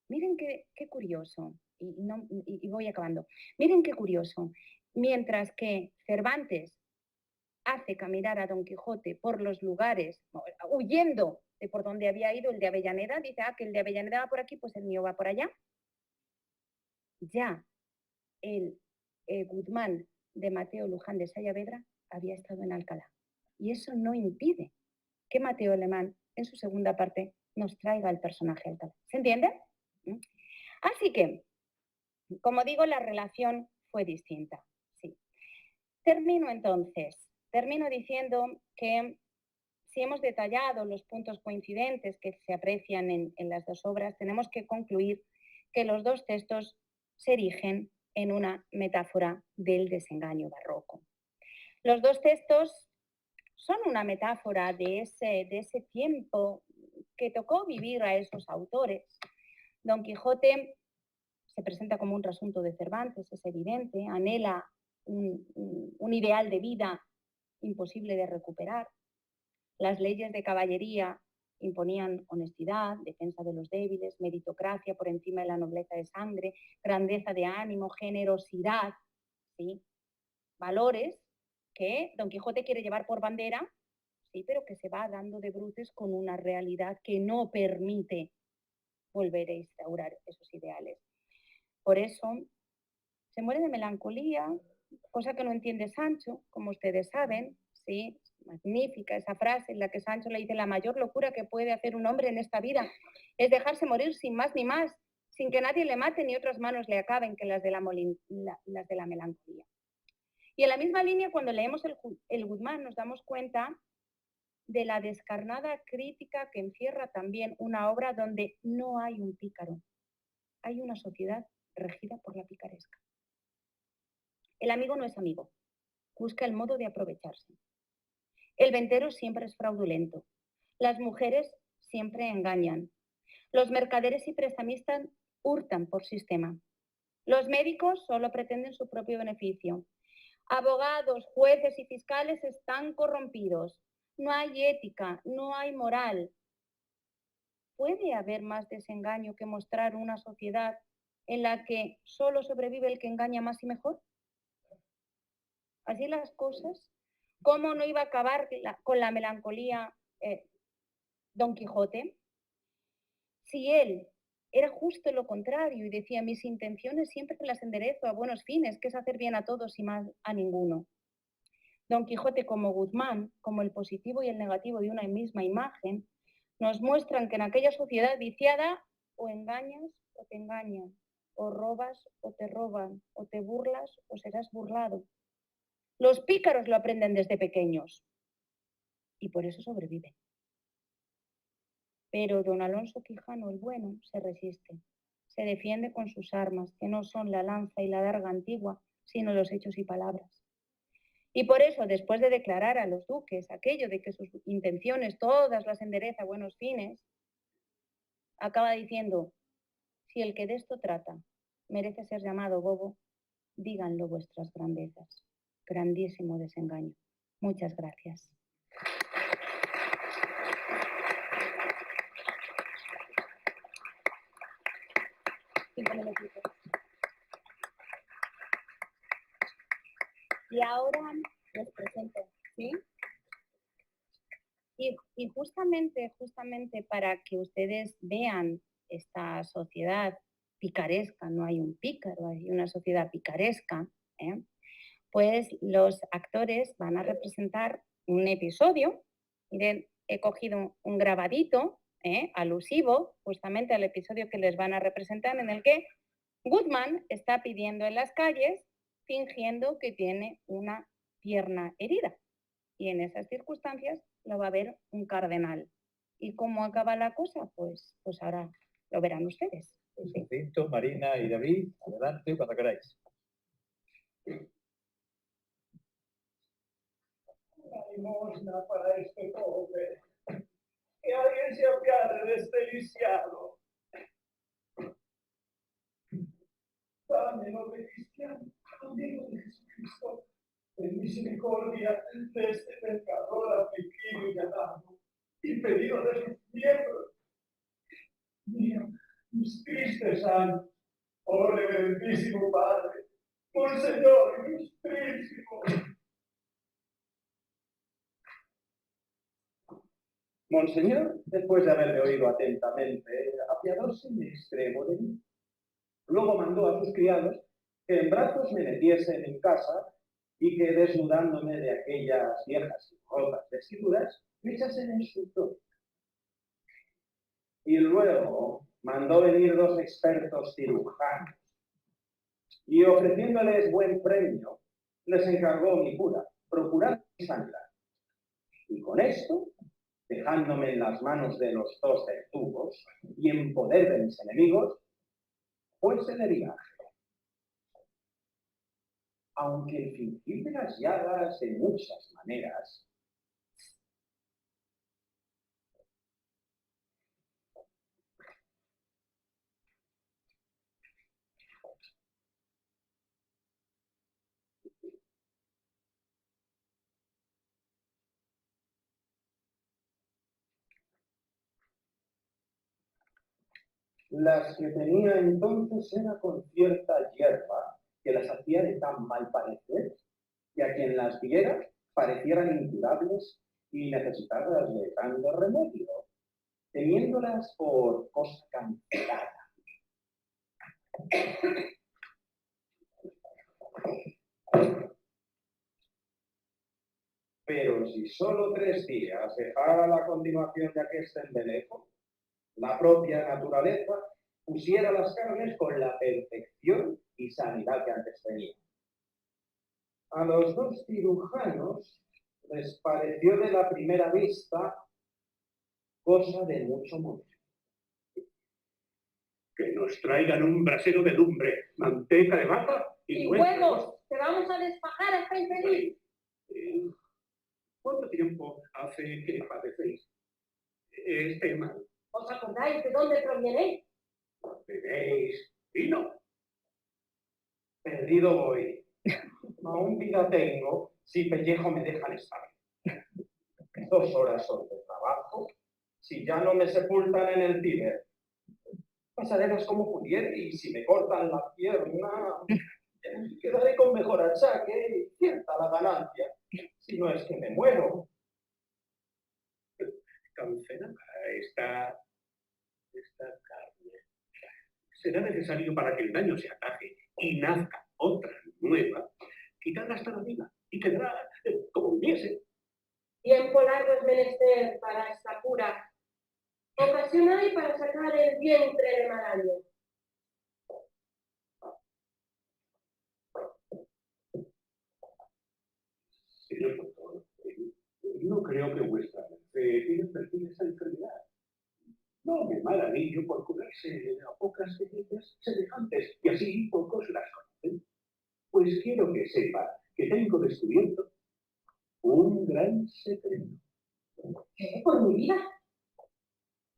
miren qué curioso, y voy acabando. Miren qué curioso. Mientras que Cervantes hace caminar a Don Quijote por los lugares, huyendo de por donde había ido el de Avellaneda, dice, que el de Avellaneda va por aquí, pues el mío va por allá. Ya el Guzmán de Mateo Luján de Sayavedra había estado en Alcalá. Y eso no impide que Mateo Alemán, en su segunda parte, nos traiga el personaje Alcalá. ¿Se entiende? Así que, como digo, la relación fue distinta. Sí. Termino entonces termino diciendo que si hemos detallado los puntos coincidentes que se aprecian en las dos obras, tenemos que concluir que los dos textos se erigen en una metáfora del desengaño barroco. Los dos textos son una metáfora de ese tiempo que tocó vivir a esos autores. Don Quijote se presenta como un trasunto de Cervantes, es evidente, anhela un ideal de vida imposible de recuperar. Las leyes de caballería imponían honestidad, defensa de los débiles, meritocracia por encima de la nobleza de sangre, grandeza de ánimo, generosidad, ¿sí? Valores que Don Quijote quiere llevar por bandera, sí, pero que se va dando de bruces con una realidad que no permite volver a instaurar esos ideales. Por eso se muere de melancolía, cosa que no entiende Sancho, como ustedes saben, ¿sí? Magnífica esa frase en la que Sancho le dice: la mayor locura que puede hacer un hombre en esta vida es dejarse morir sin más ni más, sin que nadie le mate ni otras manos le acaben que las de la melancolía. Y en la misma línea, cuando leemos el Guzmán, nos damos cuenta de la descarnada crítica que encierra también una obra donde no hay un pícaro, hay una sociedad regida por la picaresca. El amigo no es amigo, busca el modo de aprovecharse. El ventero siempre es fraudulento, las mujeres siempre engañan, los mercaderes y prestamistas hurtan por sistema, los médicos solo pretenden su propio beneficio, abogados, jueces y fiscales están corrompidos, no hay ética, no hay moral. ¿Puede haber más desengaño que mostrar una sociedad en la que solo sobrevive el que engaña más y mejor? Así las cosas, ¿cómo no iba a acabar con la melancolía Don Quijote? Si él era justo lo contrario y decía: mis intenciones siempre las enderezo a buenos fines, que es hacer bien a todos y mal a ninguno. Don Quijote, como Guzmán, como el positivo y el negativo de una misma imagen, nos muestran que en aquella sociedad viciada o engañas o te engañan, o robas o te roban, o te burlas o serás burlado. Los pícaros lo aprenden desde pequeños y por eso sobreviven. Pero don Alonso Quijano, el bueno, se resiste, se defiende con sus armas, que no son la lanza y la daga antigua, sino los hechos y palabras. Y por eso, después de declarar a los duques aquello de que sus intenciones todas las endereza a buenos fines, acaba diciendo: si el que de esto trata merece ser llamado bobo, díganlo vuestras grandezas. Grandísimo desengaño. Muchas gracias. Y ahora les presento, ¿sí? Y justamente para que ustedes vean esta sociedad picaresca, no hay un pícaro, hay una sociedad picaresca, pues los actores van a representar un episodio. Miren, he cogido un grabadito alusivo justamente al episodio que les van a representar, en el que Guzmán está pidiendo en las calles fingiendo que tiene una pierna herida. Y en esas circunstancias lo va a ver un cardenal. ¿Y cómo acaba la cosa? Pues ahora lo verán ustedes. Pinto, Marina y David, adelante cuando queráis. Una limosna para este pobre. Que alguien se apiade de este lisiado. Dámelo de cristiano, amigo de Jesucristo, en misericordia de este pecador afligido y llamado, y pedido de sus miembros. Mira, mis tristes años, oh reverendísimo Padre, Monseñor ilustrísimo. Monseñor, después de haberme oído atentamente, apiadóse en extremo de mí. Luego mandó a sus criados que en brazos me metiesen en casa y que, desnudándome de aquellas viejas y rotas vestiduras, me echasen en su tónica. Y luego mandó venir 2 expertos cirujanos y, ofreciéndoles buen premio, les encargó mi cura, procurad sangrar. Y con esto, dejándome en las manos de los dos verdugos y en poder de mis enemigos, fuese de viaje. Aunque el fingir de las llagas de muchas maneras, las que tenía entonces era con cierta hierba que las hacía de tan mal parecer que a quien las viera parecieran incurables y necesitadas de grande remedio, teniéndolas por cosa cancelada. Pero si solo 3 días dejara la continuación de aquel embeleco, la propia naturaleza pusiera las carnes con la perfección y sanidad que antes tenía. A los 2 cirujanos les pareció de la primera vista cosa de mucho modo. Que nos traigan un brasero de lumbre, manteca de vaca y huevos. Te vamos a desfajar hasta infeliz. ¿Cuánto tiempo hace que padecéis este mal? ¿Os acordáis de dónde proviene? ¿Bebéis vino? Perdido voy. Aún vida tengo si pellejo me dejan estar. 2 horas son de trabajo, si ya no me sepultan en el Tíber. Pasarelas como pudiere y si me cortan la pierna, quedaré con mejor achaque y cierta la ganancia, si no es que me muero. Cancela esta carne. Será necesario para que el daño se ataje y nazca otra nueva, quitarla hasta la vida y quedará como hubiese. Tiempo largo es menester para esta cura. Ocasión hay para sacar el vientre de mal año. Señor doctor, no creo que vuestra merced tiene perfil esa enfermedad. No me maravillo por curarse a pocas veces semejantes, y así pocos las conocen. Pues quiero que sepa que tengo descubierto un gran secreto. ¿Qué? Por mi vida.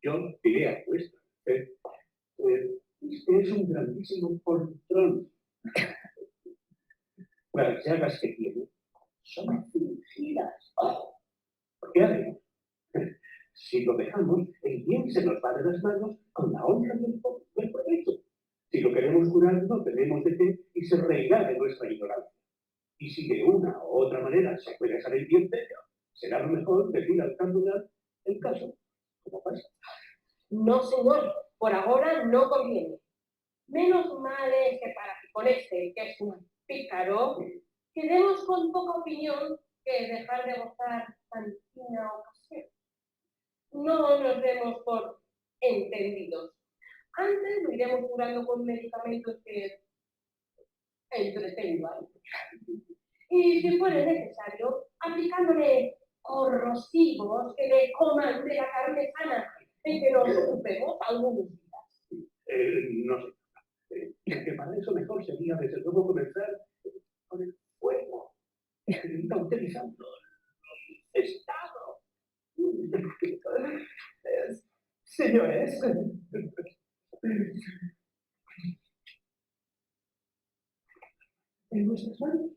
Yo diré a vuestra merced, este es un grandísimo poltrón. Las llagas que tiene son fingidas. Porque además, si lo dejamos, el bien se nos va de las manos con la honra del provecho. Si lo queremos curar, no tenemos de qué y se reirá de nuestra ignorancia. Y si de una u otra manera se puede hacer el bien de ello, será lo mejor decir al cardenal el caso, como pasa. No, señor, por ahora no conviene. Menos mal es que para que con este, que es un pícaro, quedemos con poca opinión que dejar de gozar tan fina ocasión. No nos demos por entendidos. Antes lo iremos curando con medicamentos que entretengan. Y si fuera necesario, aplicándole corrosivos que le coman de la carne sana, en que nos ocupemos algunos días. No sé. Que para eso mejor sería, desde luego, comenzar con el fuego, cauterizando el estado. Señores, en vuestras manos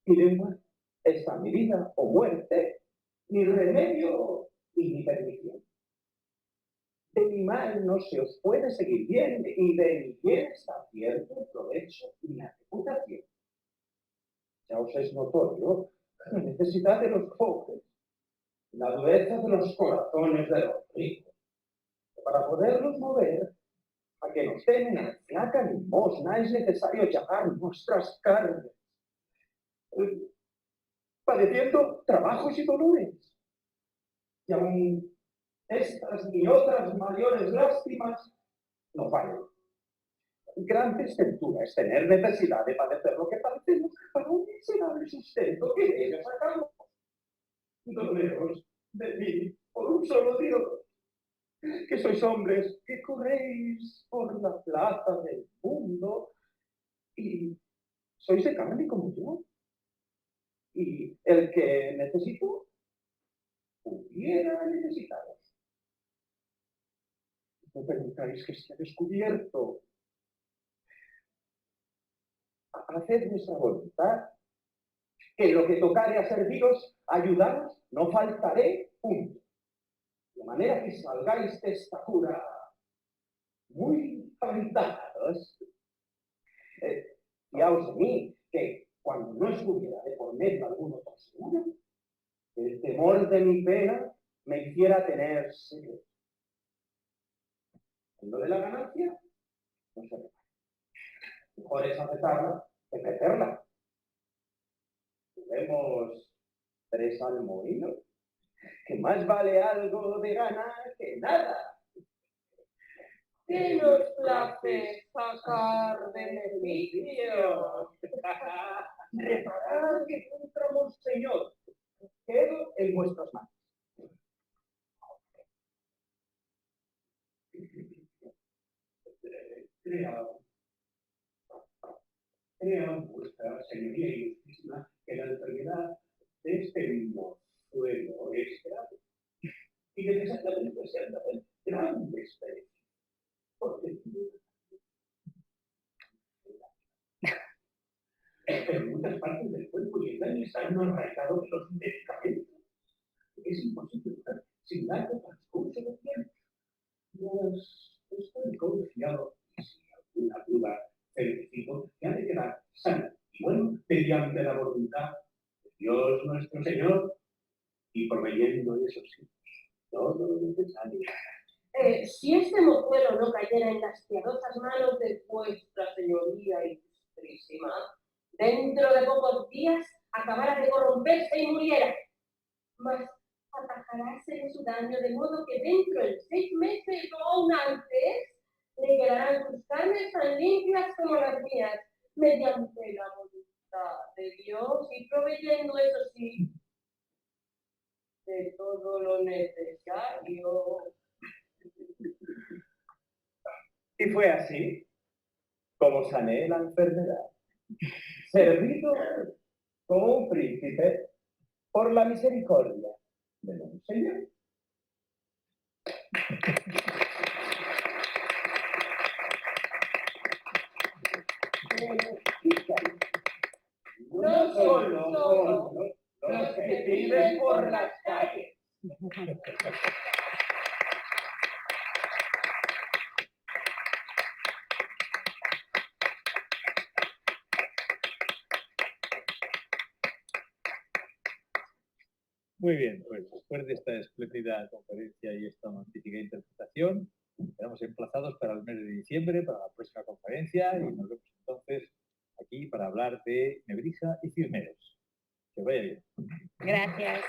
mi lengua está mi vida o muerte, ni remedio y ni perdición. De mi mal no se os puede seguir bien, y de mi bien está cierto el provecho y la reputación. Ya os es notorio la necesidad de los pobres, la dureza de los corazones de los ricos. Para poderlos mover a que nos den una flaca limosna es necesario llagar nuestras carnes, padeciendo trabajos y dolores. Y aún estas ni otras mayores lástimas no valen. Gran desventura es tener necesidad de padecer lo que padecemos, varones. será el sustento que debe sacarlo. Doleos de mí por un solo Dios, que sois hombres que corréis por la plaza del mundo y sois de carne como yo. Y el que necesito, hubiera necesitado. No permitáis que sea descubierto. Haced vuestra voluntad, que en lo que tocare a serviros, ayudaros, no faltaré, punto. De manera que salgáis de esta cura muy aventajados. Fiaos de mí, que cuando no estuviera de por medio algún otro seguro, el temor de mi pena me hiciera tener secreto. En lo de la ganancia, no se repara. Mejor es aceptarla que perderla. Vemos 3 almohadinos, que más vale algo de ganar que nada. ¿Qué nos place sacar beneficio? Reparad que contra Monseñor quedo en vuestras manos. Crea vuestra señoría ilustrísima que la enfermedad de este mozuelo es grave y necesariamente se anda en grandes perezas. Porque en muchas partes del cuerpo y el daño están arraigados los medicamentos. Es imposible estar sin largo transcurso de tiempo. Estoy confiado y si alguna duda felicito que ha de quedar sana y bueno mediante la voluntad de Dios nuestro Señor y proveyendo de esos hijos todo lo necesario. Si este mozuelo no cayera en las piadosas manos de vuestra señoría ilustrísima, dentro de pocos días acabara de corromperse y muriera. Mas atajaráse de su daño de modo que dentro de 6 meses o aún antes le quedarán sus carnes tan limpias como las mías, mediante la voluntad de Dios y proveyendo, eso sí, de todo lo necesario. Y fue así como sané la enfermedad, servido como un príncipe por la misericordia de Monseñor. No solo son los que viven por las calles. Muy bien, pues después de esta espléndida conferencia y esta magnífica interpretación, quedamos emplazados para el mes de diciembre, para la próxima conferencia, y nos vemos entonces aquí para hablar de Nebrija y Cisneros. Que vaya bien. Gracias.